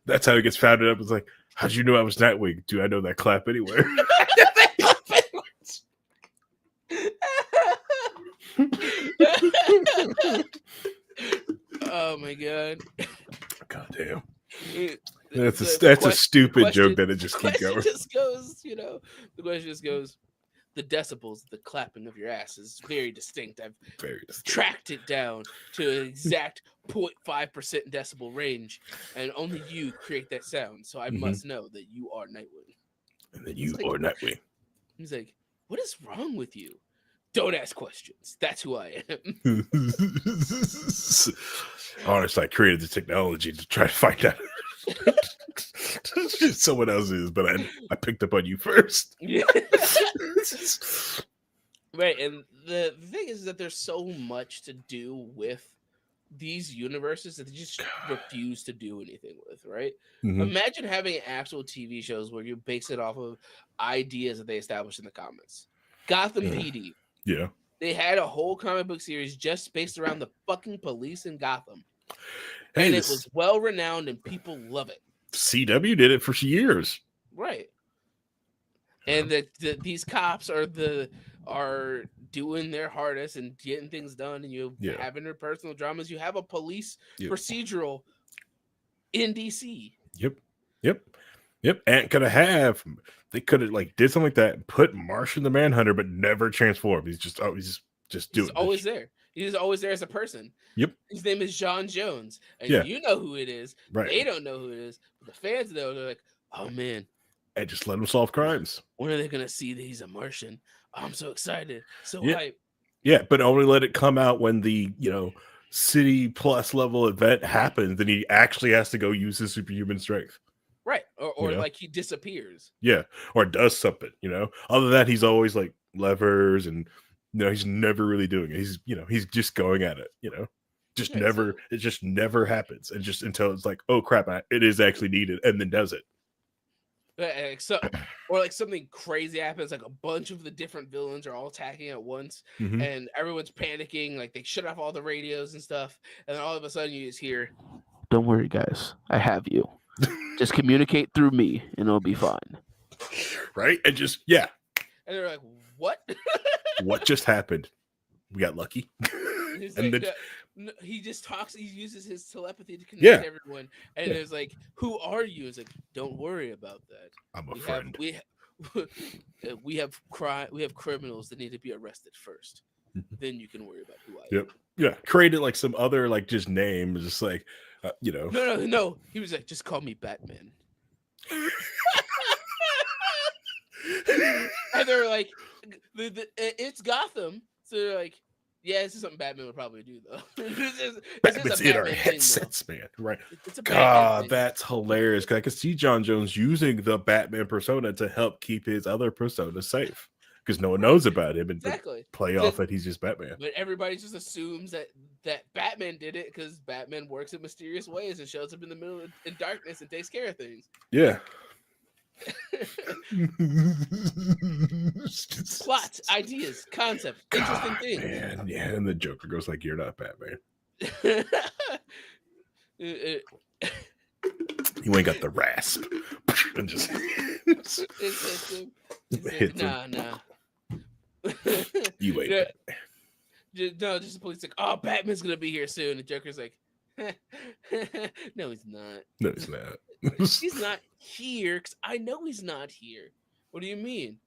That's how he gets founded up. It's like, how'd you know I was Nightwing? Do I know that clap anywhere? Oh my god! God damn! That's a stupid joke that it just keeps going. Just goes, the question just goes. The decibels, the clapping of your ass is very distinct. I've tracked it down to an exact 0.5% decibel range, and only you create that sound. So I must know that you are Nightwing. And then It's you like or Nightwing. he's like, what is wrong with you? Don't ask questions. That's who I am. Honestly, I created the technology to try to find out someone else is, but I picked up on you first. Yeah. Right, and the thing is that there's so much to do with these universes that they just refuse to do anything with, right? Mhm. Imagine having actual TV shows where you base it off of ideas that they established in the comics. Gotham PD. Yeah. They had a whole comic book series just based around the fucking police in Gotham. Hey, And it this was well renowned and people love it. CW did it for years. Right. And these cops are doing their hardest and getting things done, and you Yeah. have interpersonal dramas. You have a police Yep. procedural in DC. Yep. And they could have like did something like that and put Martian the Manhunter, but never transformed. He's just He's doing always this. there. He's always there as a person. Yep. His name is John Jones, and Yeah. you know who it is. Right. They don't know who it is, but the fans know. They're like, "Oh man, And just let him solve crimes." when are they gonna see that he's a Martian? Oh, I'm so excited, so Yeah. hype. Yeah, but only let it come out when the City Plus level event happens. Then he actually has to go use his superhuman strength. Right, or like he disappears. Yeah, or does something. Other than that, he's always like levers, and he's never really doing it. He's just going at it. Just Right, never. It just never happens, and just until it's like, oh crap, it is actually needed, and then does it. Or like something crazy happens, like a bunch of the different villains are all attacking at once, Mhm. and everyone's panicking, like they shut off all the radios and stuff, and then all of a sudden you just hear, "Don't worry, guys, I have you. Just communicate through me, and it'll be fine." Right, and just yeah. And they're like, "What? What just happened? We got lucky." He's And like, then, no, he just talks. He uses his telepathy to connect Yeah. everyone, and Yeah. it's like, "Who are you?" It's like, "Don't worry about that. I'm a friend. We have criminals that need to be arrested first. Then you can worry about who I am." Yep. Yeah, created like some other like just name, just like No. He was like, "Just call me Batman." And they're like, "It's Gotham." So they're like, "Yeah, this is something Batman would probably do, though." Batman's in our Batman thing, though. headsets, man. Right. It's a Batman God, thing. that's hilarious. Because I could see John Jones using the Batman persona to help keep his other persona safe. Because no one knows about him, and Exactly. play off that he's just Batman. But everybody just assumes that Batman did it because Batman works in mysterious ways and shows up in the middle in darkness and takes care of things. Yeah. Plots, ideas, concepts, interesting things. Man, yeah, and the Joker goes like, "You're not Batman. You ain't got the rasp." And just hits him. Nah. You ain't Batman. No, just the police like, "Oh, Batman's gonna be here soon." And Joker's like, "No, he's not. No, it's not. He's not here because I know he's not here." "What do you mean?"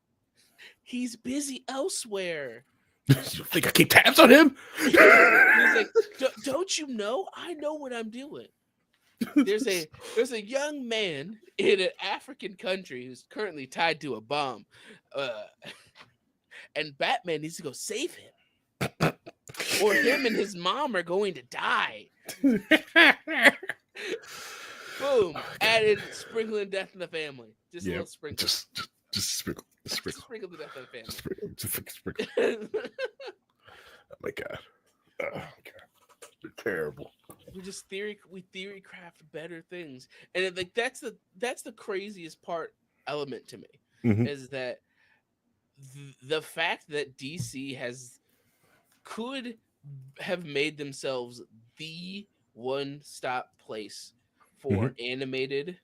"He's busy elsewhere." You think I keep tabs on him? He's like, "Don't you know? I know what I'm doing." There's a young man in an African country who's currently tied to a bomb, and Batman needs to go save him, or him and his mom are going to die. Boom! Added sprinkling death in the family. Just a little sprinkle. Just sprinkle. Sprinkle the death in the family. Just sprinkle. Oh my god. Oh my god. They're terrible. We theory craft better things, and like that's the craziest element to me is that the fact that DC could have made themselves the one-stop place for animated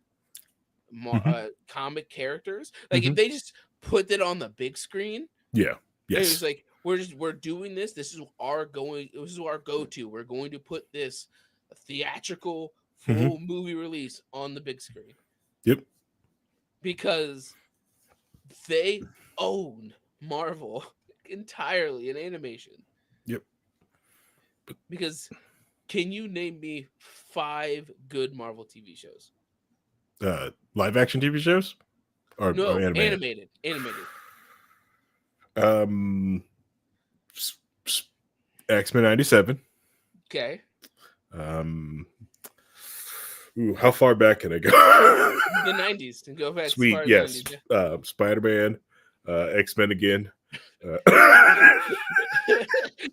comic characters. Like if they just put it on the big screen, yes, it's like we're doing this. This is our go-to. We're going to put this theatrical full movie release on the big screen. Yep. Because they own Marvel entirely in animation. Yep. Because can you name me 5 good Marvel TV shows? Live action TV shows? or No, animated? Animated. Um, X-Men 97. Okay. Um, how far back can I go? The 90s. To go back as Sweet, far as yes. 90s. Spider-Man, X-Men again.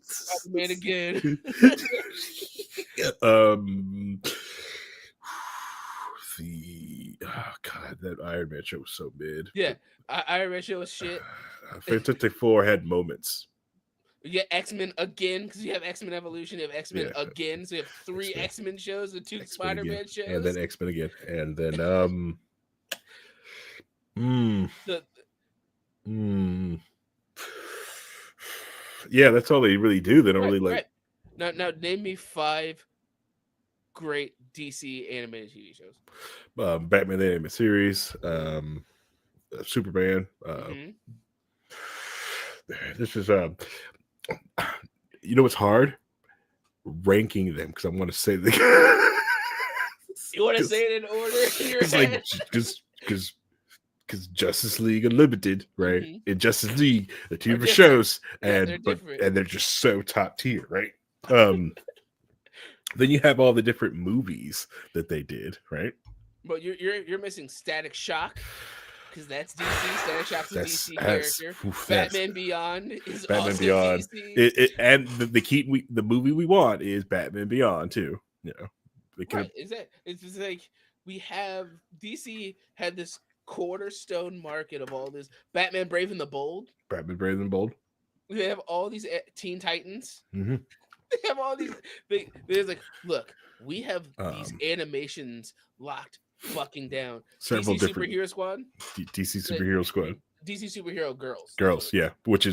Spider-Man again. um, God, that Iron Man show was so mid. Yeah. Iron Man show was shit. Fantastic Four had moments. You get X-Men again because you have X-Men Evolution. You have X-Men Yeah. again. So you have three X-Men. X-Men shows and two X-Men again, Spider-Man shows. and then X-Men again, and then The, yeah, that's all they really do. They don't really like. Right. Now name me 5 great DC animated TV shows. Batman the Animated Series, Superman. This is you know what's hard? Ranking them because I want to say the. You want to say it in order in your head? Because Justice League Unlimited, right? And Justice League, the two different shows, and they're just so top tier, right? Then you have all the different movies that they did, right? But you're missing Static Shock because that's DC. Static Shock's a DC character. Batman Beyond is Batman also Beyond. DC. And the movie we want is Batman Beyond too. You know, right? It's just like we have DC had this cornerstone market of all this Batman Brave and the Bold. Batman Brave and the Bold. They have all these Teen Titans. They have all these. There's like, look, we have these animations locked fucking down. Several DC different Superhero Squad. DC Superhero Squad. DC Superhero Girls. Girls, yeah. Which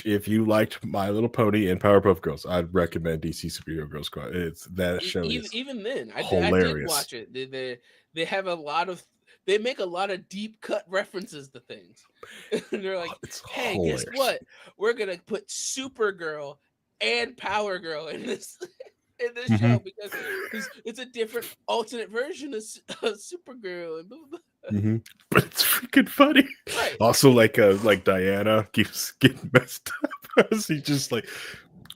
if you liked My Little Pony and Powerpuff Girls, I'd recommend DC Superhero Girls Squad. It's that show. Even then, I did hilarious. watch it. They have a lot of. They make a lot of deep cut references to things. They're like, hey, hilarious. Guess what? We're gonna put Supergirl and Power Girl in this show because it's a different alternate version of Supergirl and blah, blah, blah. But it's freaking funny. Right. Also, like Diana keeps getting messed up. She's just like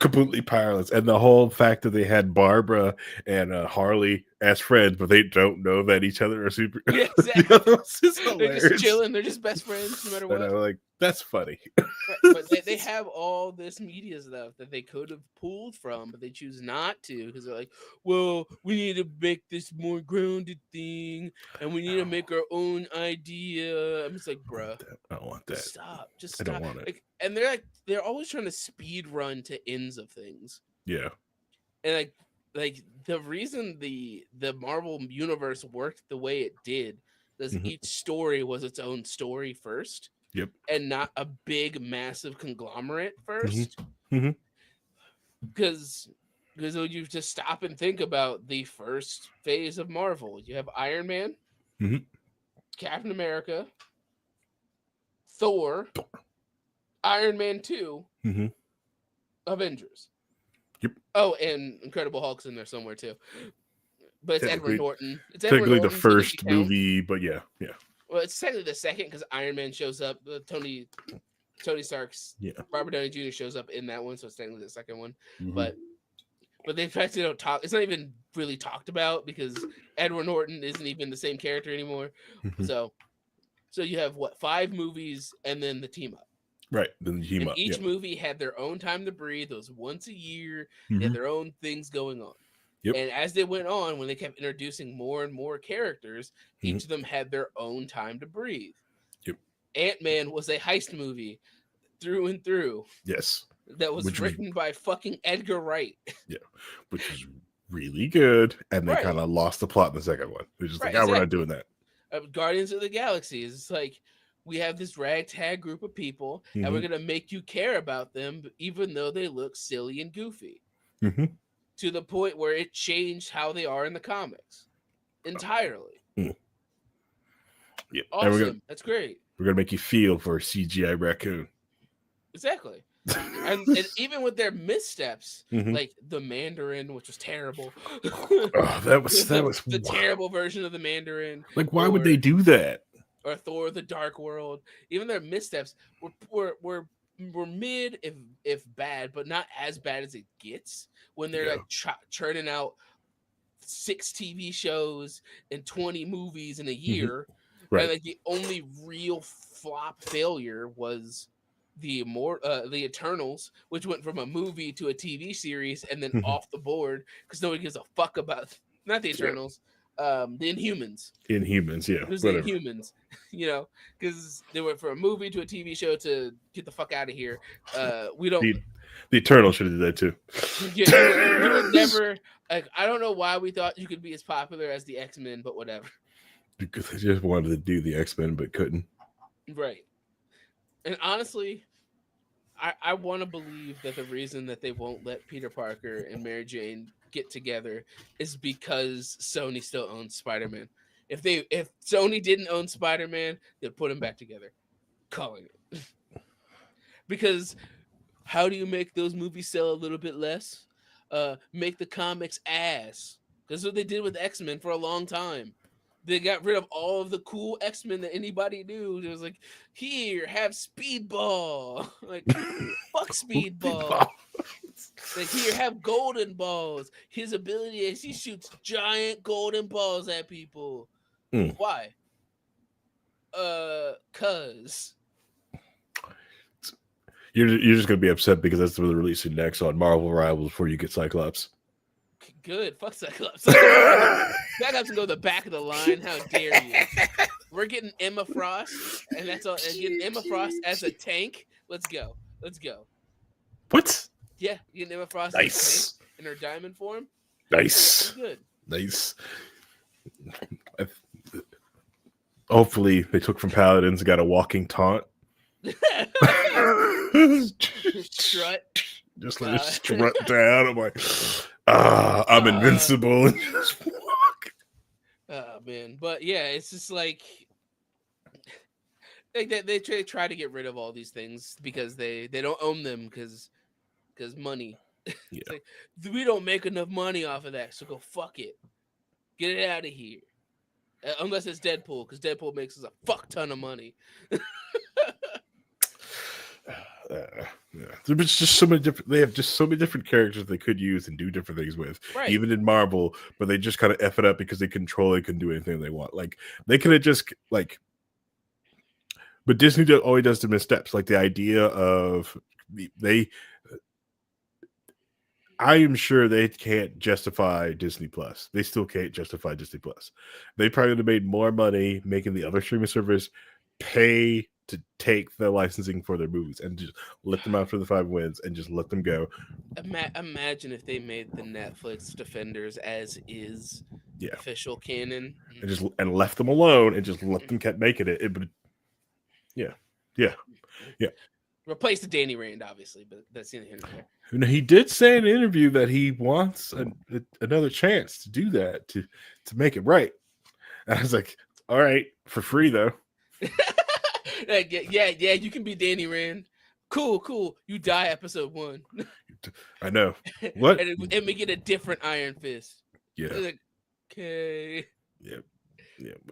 completely powerless, and the whole fact that they had Barbara and Harley as friends, but they don't know that each other are super. Yeah, exactly. They're just chilling. They're just best friends, no matter what. And I'm like, that's funny. Right. But they have all this media stuff that they could have pulled from, but they choose not to because they're like, well, we need to make this more grounded thing, and we need to make our own idea. I'm just like, bruh, I don't want that. Just stop. I don't want it. Like, and they're always trying to speed run to ends of things. Yeah. And like the reason the Marvel universe worked the way it did is each story was its own story first. Yep. And not a big, massive conglomerate first. Because when you just stop and think about the first phase of Marvel, you have Iron Man, Captain America, Thor, Iron Man 2, Avengers. Yep. Oh, and Incredible Hulk's in there somewhere too. But it's Edward Norton. It's technically the first movie, but yeah. Well, it's technically the second because Iron Man shows up. Tony Stark's Robert Downey Jr. shows up in that one, so it's technically the second one. But they practically don't talk. It's not even really talked about because Edward Norton isn't even the same character anymore. So you have 5 movies and then the team up. Right, then the team up. Each movie had their own time to breathe. It was once a year. They had their own things going on. Yep. And as they went on, when they kept introducing more and more characters, each of them had their own time to breathe. Yep. Ant-Man was a heist movie through and through. Yes. That was written by fucking Edgar Wright. Yeah. Which is really good. And they kind of lost the plot in the second one. They're just like, we're not doing that. Guardians of the Galaxy is like, we have this ragtag group of people, and we're going to make you care about them, even though they look silly and goofy. To the point where it changed how they are in the comics entirely. Yeah, awesome. That's great. We're gonna make you feel for a CGI raccoon. Exactly. and even with their missteps, like the Mandarin, which was terrible. That was the terrible version of the Mandarin. Like, why would they do that? or Thor: The Dark World, even their missteps were mid if bad, but not as bad as it gets when they're Yeah. like churning out 6 TV shows and 20 movies in a year, and Right. like the only real flop failure was the Eternals, which went from a movie to a TV series and then off the board because nobody gives a fuck about not the Yeah. Eternals, the Inhumans. Inhumans, yeah, It was the whatever. Inhumans, because they went from a movie to a TV show to get the fuck out of here. We don't. The Eternal should have did that too. Yeah, you would never. Like, I don't know why we thought you could be as popular as the X-Men, but whatever. Because they just wanted to do the X-Men but couldn't. Right. And honestly, I want to believe that the reason that they won't let Peter Parker and Mary Jane get together is because Sony still owns Spider-Man. If Sony didn't own Spider-Man, they'd put them back together. Calling it. Because how do you make those movies sell a little bit less? Make the comics ass. That's what they did with X-Men for a long time. They got rid of all of the cool X-Men that anybody knew. It was like, here, have Speedball. Like, fuck Speedball. Like, here, have Golden Balls. His ability is he shoots giant golden balls at people. Why? Cause. You're just gonna be upset because that's what they're releasing next on Marvel Rivals before you get Cyclops. Good. Fuck Cyclops. Cyclops can go to the back of the line. How dare you? We're getting Emma Frost, and that's all. And getting Emma Frost as a tank. Let's go. Let's go. What? Yeah, getting Emma Frost nice. as a tank in her diamond form. Nice. Good. Nice. Hopefully, they took from Paladins and got a walking taunt. Strut. Just let it strut down. I'm like, I'm invincible. And just walk. Oh man, but yeah, it's just like they try to get rid of all these things because they don't own them because money. Yeah. Like, we don't make enough money off of that, so go fuck it, get it out of here. Unless it's Deadpool, because Deadpool makes us a fuck ton of money. There's just so many different. They have just so many different characters they could use and do different things with, right. Even in Marvel. But they just kind of f it up because they control it, can do anything they want. Like they could have just like. But Disney always does the missteps, like the idea of they. I am sure they can't justify Disney Plus. They still can't justify Disney Plus. They probably would have made more money making the other streaming service pay to take the licensing for their movies and just let them out for the 5 wins and just let them go. Imagine if they made the Netflix Defenders as is official canon and left them alone and just let them keep making it. Yeah. Replace the Danny Rand, obviously, but that's in the interview. He did say in an interview that he wants another chance to do that to make it right. And I was like, all right, for free though. yeah, you can be Danny Rand. Cool. You die episode 1. I know. What? and we get a different Iron Fist. Yeah. Like, okay. Yeah.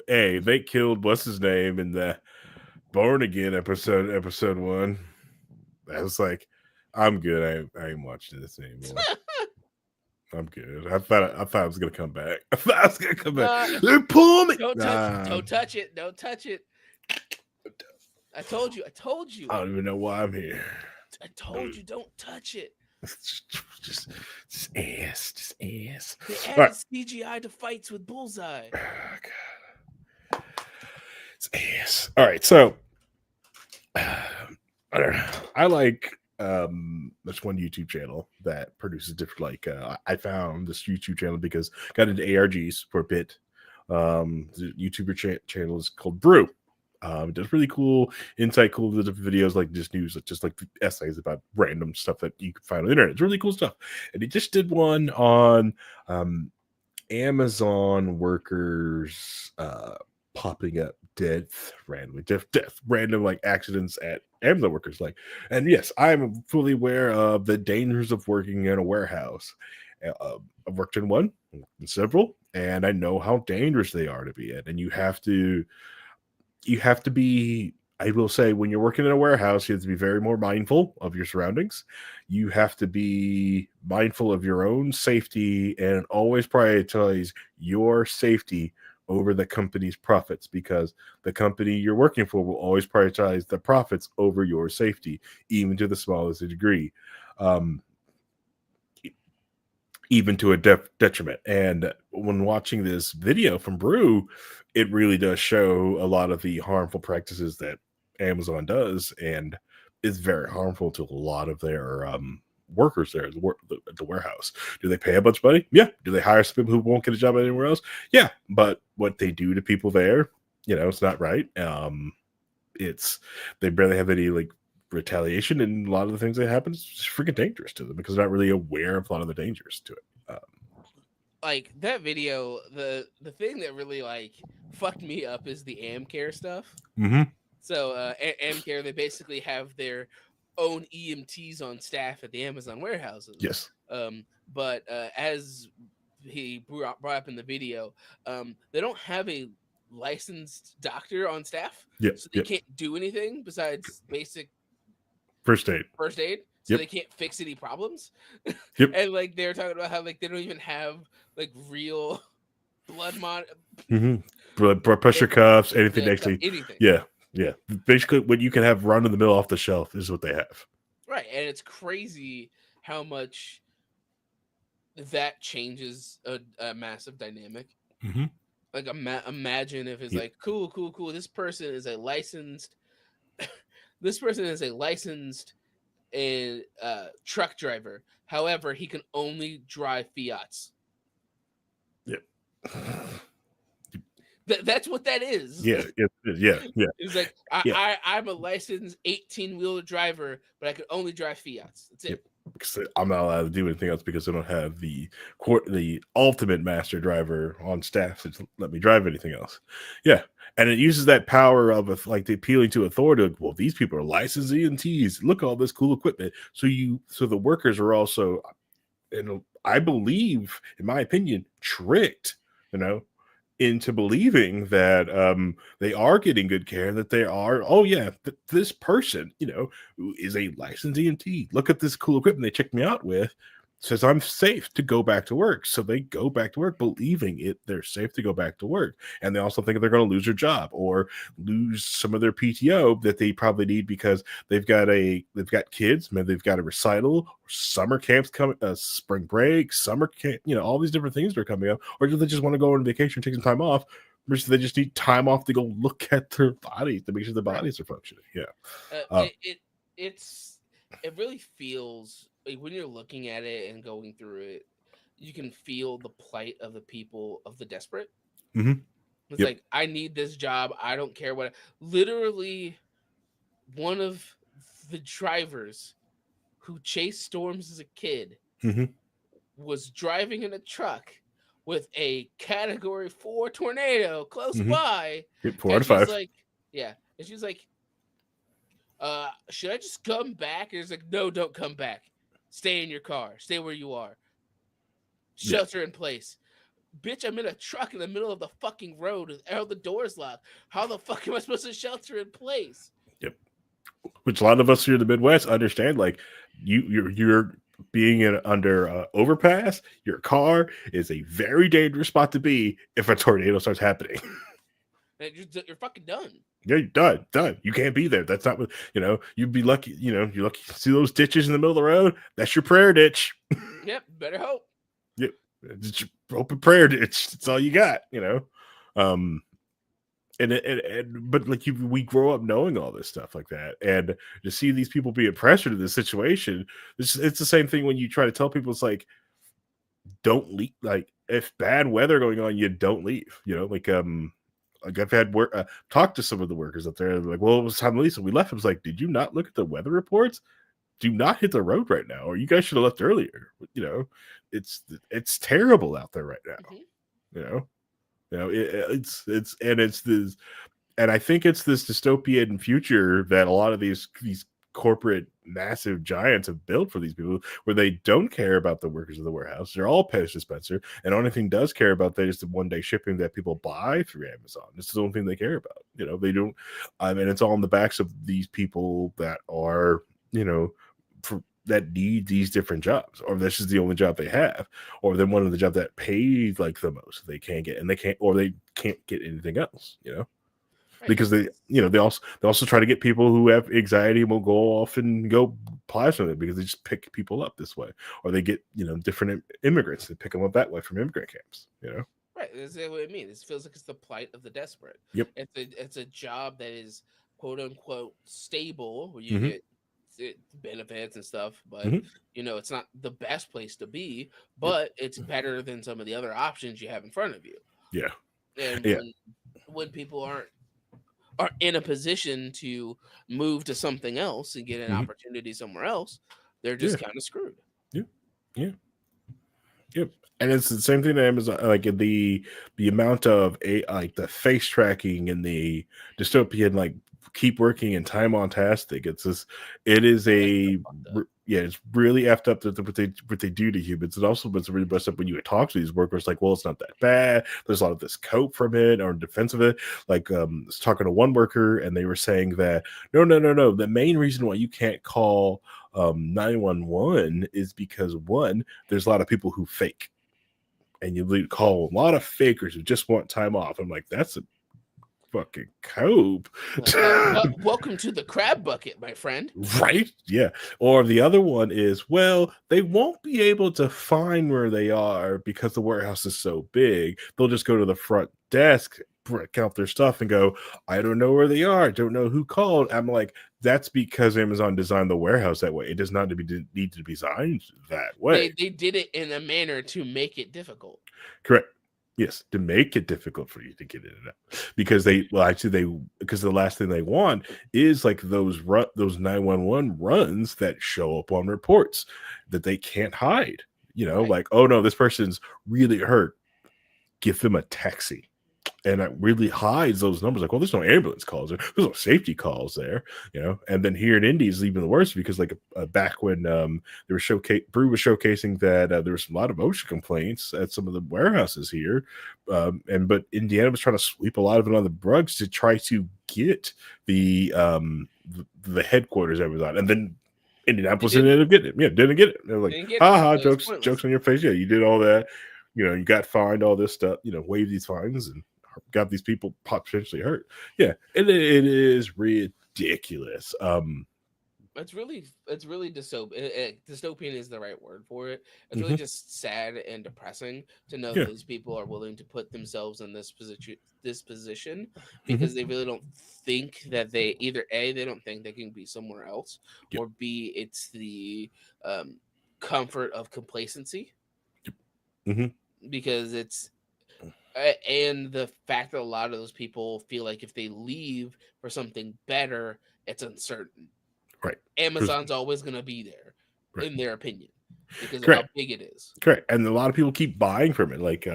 Hey, they killed what's his name in the Born Again episode 1. I was like, I'm good. I ain't watching this anymore. I'm good. I thought I was gonna come back. I thought I was gonna come back. They pull me. Don't touch it. Don't touch it. I told you. I don't even know why I'm here. I told you, don't touch it. Just ass. They added CGI to fights with Bullseye. Oh, God. It's ass. All right, so I don't know. I like there's one YouTube channel that produces different. Like I found this YouTube channel because I got into ARGs for a bit. The YouTuber channel is called Brew. It does really cool insight, cool videos like just news, just like essays about random stuff that you can find on the internet. It's really cool stuff. And he just did one on Amazon workers popping up randomly, random like accidents at Amazon workers. Like, and yes, I'm fully aware of the dangers of working in a warehouse. I've worked in one, in several, and I know how dangerous they are to be in. And you have to. you have to be, I will say, when you're working in a warehouse, you have to be very more mindful of your surroundings. You have to be mindful of your own safety and always prioritize your safety over the company's profits, because the company you're working for will always prioritize the profits over your safety, even to the smallest degree. Um, even to a detriment. And when watching this video from Brew, it really does show a lot of the harmful practices that Amazon does, and is very harmful to a lot of their workers there at the warehouse. Do they pay a bunch of money? Yeah. Do they hire some people who won't get a job anywhere else? Yeah. But what they do to people there, it's not right. It's they barely have any like retaliation, and a lot of the things that happen is just freaking dangerous to them because they're not really aware of a lot of the dangers to it. Like that video, the thing that really like fucked me up is the Amcare stuff. Mm-hmm. So Amcare, they basically have their own EMTs on staff at the Amazon warehouses. Yes. But as he brought up in the video, they don't have a licensed doctor on staff, Yep. so they can't do anything besides basic First aid. So they can't fix any problems. Yep. And like they're talking about how like they don't even have like real blood blood pressure cuffs, anything actually. anything. Yeah. Basically, what you can have run in the middle off the shelf is what they have. Right, and it's crazy how much that changes a massive dynamic. Mm-hmm. Like imagine if it's like cool. This person is a licensed. This person is a licensed truck driver. However, he can only drive Fiats. Yep. That's what that is. Yeah. It's like I'm a licensed 18-wheeler driver, but I can only drive Fiats. That's it. Yep. Because I'm not allowed to do anything else because they don't have the ultimate master driver on staff to let me drive anything else. Yeah. And it uses that power of like the appealing to authority. Well, these people are licensed EMTs. Look at all this cool equipment. So the workers are also, and I believe, in my opinion, tricked, into believing that they are getting good care, that they are, this person, is a licensed EMT. Look at this cool equipment they checked me out with. Says I'm safe to go back to work. So they go back to work believing they're safe to go back to work. And they also think they're going to lose their job or lose some of their PTO that they probably need because they've got kids, maybe they've got a recital, or summer camps coming, spring break, summer camp, all these different things are coming up. Or do they just want to go on vacation, take some time off? Or do they just need time off to go look at their bodies to make sure their bodies are functioning? Yeah. It really feels like when you're looking at it and going through it, you can feel the plight of the people, of the desperate. Mm-hmm. It's like, I need this job. I don't care what. Literally, one of the drivers who chased storms as a kid was driving in a truck with a Category 4 tornado close by. 4 out of 5. And she's like, should I just come back? And it's like, no, don't come back. Stay in your car. Stay where you are. Shelter in place. Bitch, I'm in a truck in the middle of the fucking road with all the doors locked. How the fuck am I supposed to shelter in place? Yep. Which a lot of us here in the Midwest understand. Like you're being under overpass. Your car is a very dangerous spot to be if a tornado starts happening. You're fucking done. Yeah, you're done. You can't be there. That's not what, you'd be lucky, you're lucky to see those ditches in the middle of the road. That's your prayer ditch. Yep, better hope. Yep. It's your hope and prayer ditch. That's all you got, but like we grow up knowing all this stuff like that, and to see these people being pressured to this situation, it's the same thing when you try to tell people, it's like, don't leave. Like, if bad weather going on, you don't leave, like I've had talked to some of the workers up there. They're like, well, it was time to leave, so we left. I was like, did you not look at the weather reports? Do not hit the road right now, or you guys should have left earlier. It's terrible out there right now. It's this, and I think it's this dystopian future that a lot of these corporate massive giants have built for these people, where they don't care about the workers of the warehouse. They're all post dispenser, and the only thing does care about that is the one day shipping that people buy through Amazon. This is the only thing they care about. They don't. I mean, it's all on the backs of these people that are, that need these different jobs, or this is the only job they have, or then one of the job that pays like the most they can't get, and they can't get anything else. Right. Because they also try to get people who have anxiety and will go off and go apply something, because they just pick people up this way, or they get different immigrants, they pick them up that way from immigrant camps. Right. That's what I mean. It feels like it's the plight of the desperate. Yep. It's a job that is quote unquote stable, where you Mm-hmm. get benefits and stuff, but Mm-hmm. it's not the best place to be, Yep. but it's better than some of the other options you have in front of you. Yeah. And Yeah. when people are in a position to move to something else and get an Mm-hmm. opportunity somewhere else, they're Yeah. just kind of screwed. Yeah. Yeah. Yep. And it's the same thing that Amazon, like the amount of like the face tracking and the dystopian, like keep working and time on task thing. It is it's really effed up that what they do to humans. It also was really messed up when you would talk to these workers, like, well, it's not that bad. There's a lot of this cope from it, or in defense of it. Like, I was talking to one worker, and they were saying that no. The main reason why you can't call 911 is because, one, there's a lot of people who fake, and you call a lot of fakers who just want time off. I'm like, that's a fucking cope. Welcome to the crab bucket, my friend. Right? Yeah. Or the other one is, well, they won't be able to find where they are because the warehouse is so big. They'll just go to the front desk, count their stuff, and go, I don't know where they are. Don't know who called. I'm like, that's because Amazon designed the warehouse that way. It does not need to be designed that way. They did it in a manner to make it difficult. Correct. Yes, to make it difficult for you to get in and out, because because the last thing they want is like those 911 runs that show up on reports that they can't hide. Right. Like, oh no, this person's really hurt. Give them a taxi. And it really hides those numbers. Like, well, there's no ambulance calls there. There's no safety calls there, And then here in Indy is even worse, because like back when they were Brew was showcasing that there was a lot of OSHA complaints at some of the warehouses here, but Indiana was trying to sweep a lot of it on the rugs to try to get the headquarters Amazon, and then Indianapolis ended up getting it. Yeah, didn't get it. They're like, haha, jokes on your face. Yeah, you did all that. You got fined, all this stuff. Waive these fines and got these people potentially hurt. Yeah, it is ridiculous. It's really dystopian. Dystopian is the right word for it. It's really just sad and depressing to know that these people are willing to put themselves in this position because they really don't think that they either A, they don't think they can be somewhere else, or B, it's the comfort of complacency. Because it's and the fact that a lot of those people feel like if they leave for something better, it's uncertain. Right. Amazon's always going to be there, in their opinion, because of Correct. how big it is. Correct. And a lot of people keep buying from it. Like,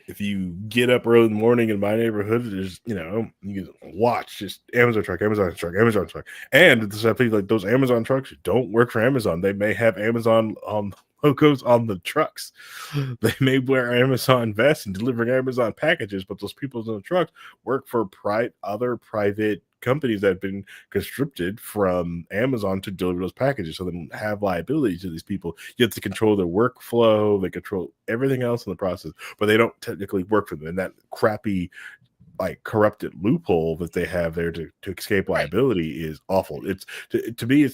if you get up early in the morning in my neighborhood, there's, you can watch just Amazon truck. And it's like those Amazon trucks don't work for Amazon. They may have Amazon logos on the trucks. They may wear Amazon vests and delivering Amazon packages, but those people in the trucks work for other private companies that have been conscripted from Amazon to deliver those packages, so they don't have liability to these people. You have to control their workflow, they control everything else in the process, but they don't technically work for them. And that crappy, like, corrupted loophole that they have there to escape liability is awful. It's to me,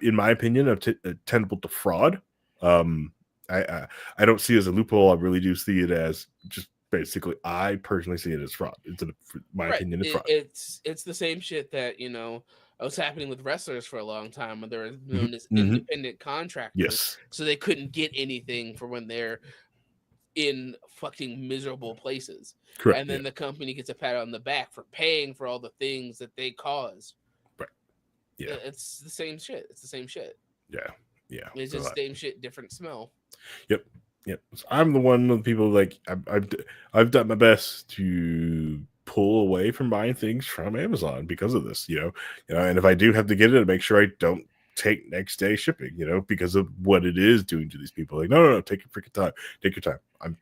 in my opinion, attendible to fraud. I don't see it as a loophole. I really do see it as just basically, I personally see it as fraud. It's my opinion, it's fraud. It's the same shit that was happening with wrestlers for a long time, when they were known as independent contractors. Yes. So they couldn't get anything for when they're in fucking miserable places. Correct. And then the company gets a pat on the back for paying for all the things that they caused. Right. Yeah. It's the same shit. Yeah. Yeah. It's just same shit, different smell. Yep. So I'm the one of the people, like, I've done my best to pull away from buying things from Amazon because of this, and if I do have to get it, I make sure I don't take next day shipping, because of what it is doing to these people. Like, no, take your freaking time. Take your time. I'm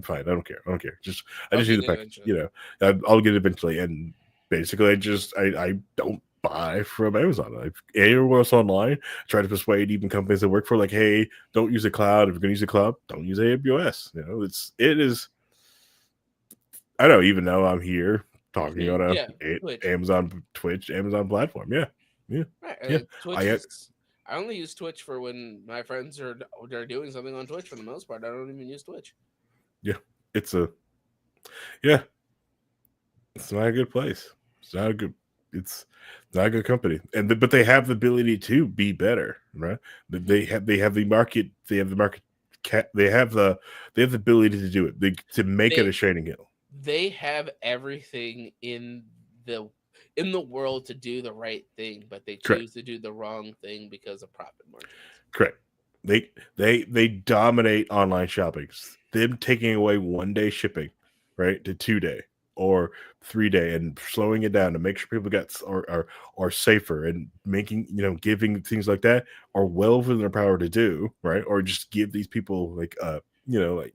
fine. I don't care. I I'll just need get the it package, eventually. I'll get it eventually. And basically I don't buy from Amazon. Anywhere else online, I try to persuade even companies that work for, like, hey, don't use the cloud. If you're going to use the cloud, don't use AWS. It is, I don't even know I'm here talking on Yeah, Twitch. Amazon platform. Yeah. Yeah. Right. Yeah. Twitch I is. I only use Twitch for when my friends are doing something on Twitch. For the most part, I don't even use Twitch. Yeah. It's a yeah. It's not a good place. It's not a good. It's not a good company, but they have the ability to be better, right? They have the market. They have the market. They have the ability to do it. To make it They a shining hill. they have everything the in the world to do the right thing, but they Correct. choose to do the wrong thing because of profit margins. Correct. They dominate online shopping. Them taking away 1 day shipping, right, to 2 day or 3 day, and slowing it down to make sure people are safer, and making, giving things like that are well within their power to do, right, or just give these people, like, like,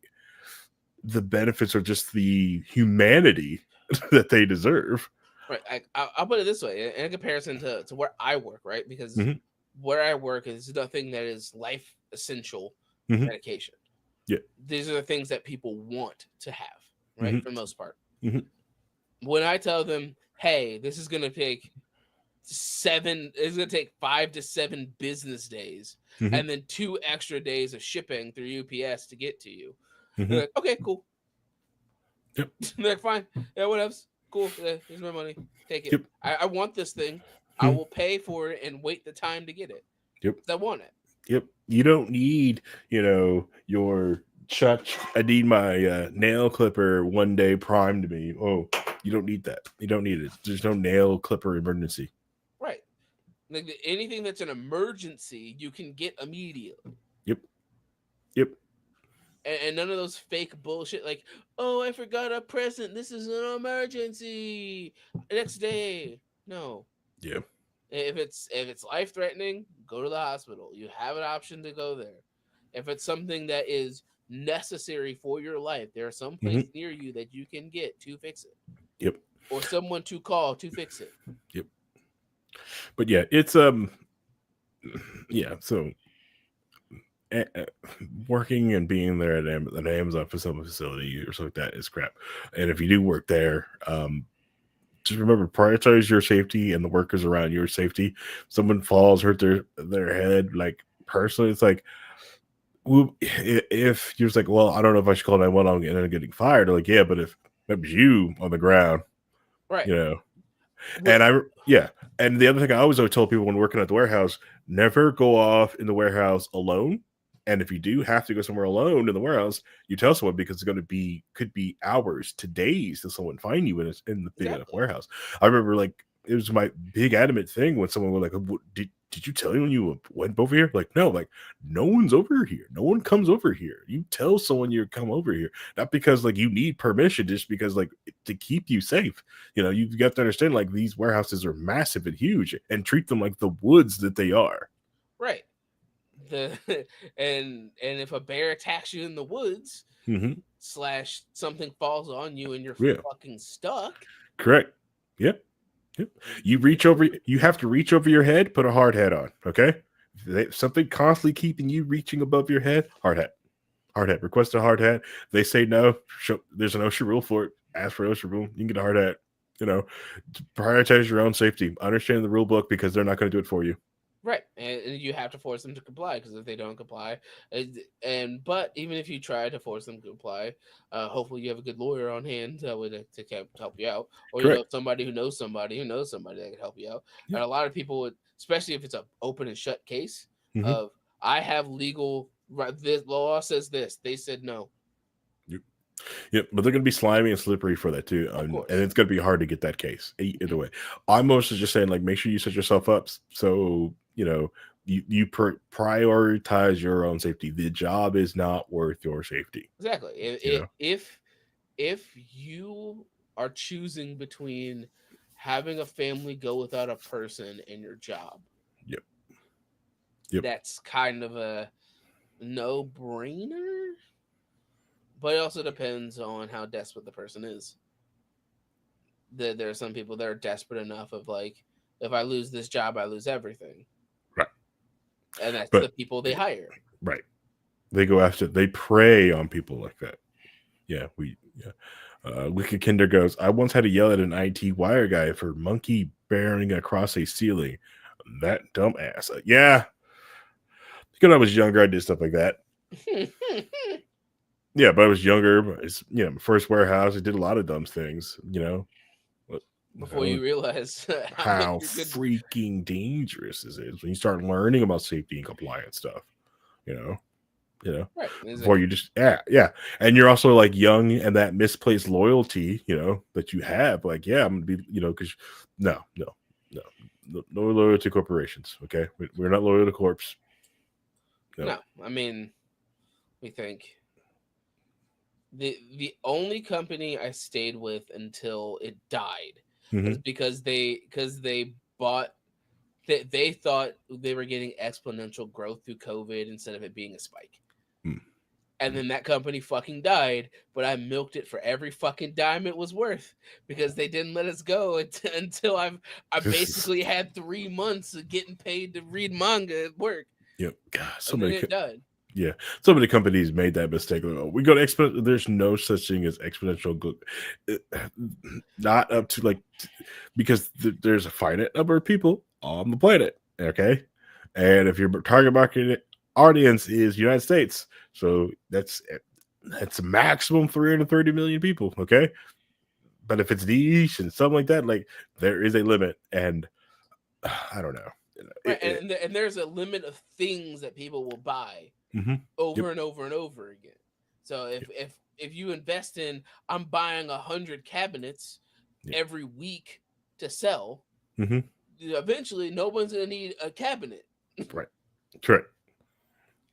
the benefits, or just the humanity that they deserve. Right. I'll put it this way in comparison to where I work, right? Because Hmm. where I work is nothing that is life essential Hmm. medication. Yeah. These are the things that people want to have, right? Hmm. For the most part. Hmm. When I tell them, hey, this is going to take it's going to take 5 to 7 business days Hmm. and then 2 extra days of shipping through UPS to get to you. They're Hmm. like, okay, cool. Yep. They're like, fine. Yeah, whatever. Cool. Yeah, here's my money. Take it. Yep. I want this thing. I Hmm. will pay for it and wait the time to get it. Yep. 'Cause I want it. Yep. You don't need, your Chuck. I need my nail clipper 1 day prime to me. Oh, you don't need that. You don't need it. There's no nail clipper emergency. Right. Like anything that's an emergency, you can get immediately. Yep. Yep. And none of those fake bullshit like, oh, I forgot a present. This is an emergency. Next day. No. Yeah. If it's life threatening, go to the hospital. You have an option to go there. If it's something that is necessary for your life, there's some place Hmm. near you that you can get to fix it, Yep. or someone to call to fix it. Yep. But yeah, it's yeah. So uh, uh, working and being there at an Amazon fulfillment facility or something like that is crap. And if you do work there, just remember, prioritize your safety and the workers around your safety. Someone falls, hurt their head, like, personally, it's like, if you're just like, well, I don't know if I should call 911 and then getting fired. Like, yeah, but if that was you on the ground, Right. you know, What? and yeah. And the other thing I always tell people when working at the warehouse, never go off in the warehouse alone. And if you do have to go somewhere alone in the warehouse, you tell someone, because it's going to could be hours to days till someone find you in the big enough Exactly. warehouse. I remember, like, it was my big adamant thing when someone was like, did you tell anyone you went over here? Like, no, like, no one's over here. No one comes over here. You tell someone you come over here, not because, like, you need permission, just because, like, to keep you safe. You've got to understand, like, these warehouses are massive and huge, and treat them like the woods that they are. Right. The and if a bear attacks you in the woods, Mm-hmm. slash something falls on you and you're Yeah, fucking stuck. correct. Yep. Yep. You reach over. You have to reach over your head. Put a hard hat on. Okay. Something constantly keeping you reaching above your head. Hard hat. Hard hat. Request a hard hat. They say no. There's an OSHA rule for it. Ask for an OSHA rule. You can get a hard hat. Prioritize your own safety. Understand the rule book, because they're not going to do it for you. Right, and you have to force them to comply, because if they don't comply, but even if you try to force them to comply, hopefully you have a good lawyer on hand to help you out, or Correct. somebody who knows somebody that can help you out. Yep. And a lot of people would, especially if it's an open and shut case Mm-hmm. of, I have legal right. This law says this. They said no. Yep. Yep, but they're going to be slimy and slippery for that too, Of and course. it's going to be hard to get that case either way. I'm mostly just saying, like, make sure you set yourself up so you prioritize your own safety. The job is not worth your safety. Exactly. You know. If you are choosing between having a family go without a person and your job. Yep. Yep. That's kind of a no brainer, but it also depends on how desperate the person is. There are some people that are desperate enough of like, if I lose this job, I lose everything, Right. and that's the But people they hire. right. They go after. They prey on people like that. Yeah. Yeah. Wicked Kinder goes, I once had to yell at an IT wire guy for monkey bearing across a ceiling. That dumbass. Yeah. Because I was younger, I did stuff like that. Yeah, but I was younger. It's, my first warehouse. I did a lot of dumb things, Before you realize how much how you could. freaking dangerous this is when you start learning about safety and compliance stuff, you know. Right, Before exactly. you just yeah, and you're also like young and that misplaced loyalty, that you have. Like, yeah, I'm gonna be, because no loyalty to corporations. Okay, we're not loyal to corps. No. No, I mean, we think the only company I stayed with until it died Mm-hmm. was because they bought they thought they were getting exponential growth through COVID instead of it being a spike. And then that company fucking died, but I milked it for every fucking dime it was worth because they didn't let us go until I basically had 3 months of getting paid to read manga at work, God, so and then many. it died. Yeah, so many companies made that mistake. Like, oh, we go to There's no such thing as exponential good. Not up to because there's a finite number of people on the planet. Okay, and if your target market audience is United States, so that's a maximum 330 million people. Okay, but if it's niche and something like that, like there is a limit, and I don't know. Right, and there's a limit of things that people will buy Mm-hmm. Yep. over and over and over again. So if you invest in, I'm buying 100 cabinets Yep. every week to sell, Mm-hmm. eventually no one's gonna need a cabinet. Right. Correct.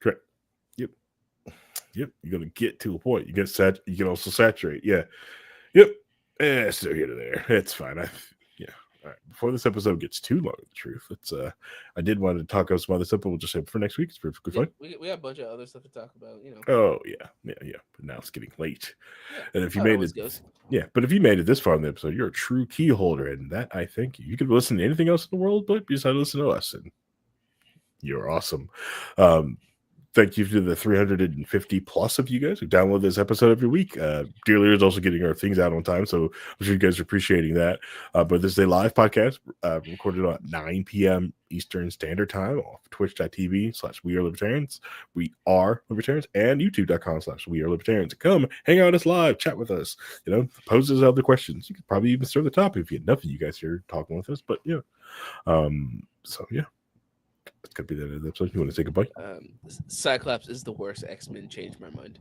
Correct. Yep. Yep. You're gonna get to a point. You get set. You can also saturate. Yeah. Yep. Still here to there. It's fine. Yeah. All right. Before this episode gets too long, the truth. I did want to talk about some other stuff, but we'll just say for next week. It's perfectly Yeah, fine. we got a bunch of other stuff to talk about. Oh yeah. But now it's getting late. Yeah, And that's if you how it made it, always goes. yeah. But if you made it this far in the episode, you're a true key holder, and that I thank you. You could listen to anything else in the world, but you decided to listen to us, and you're awesome. Thank you to the 350 plus of you guys who download this episode every week. Dear Leader is also getting our things out on time, so I'm sure you guys are appreciating that. But this is a live podcast recorded at 9 p.m. Eastern Standard Time off twitch.tv/We Are Libertarians. We are Libertarians, and youtube.com/We Are Libertarians. Come hang out with us live, chat with us, pose us other questions. You could probably even stir the topic if you had nothing you guys here talking with us, but yeah. So yeah. It's gonna be the end of the episode. You want to say goodbye? Cyclops is the worst X-Men. Changed my mind.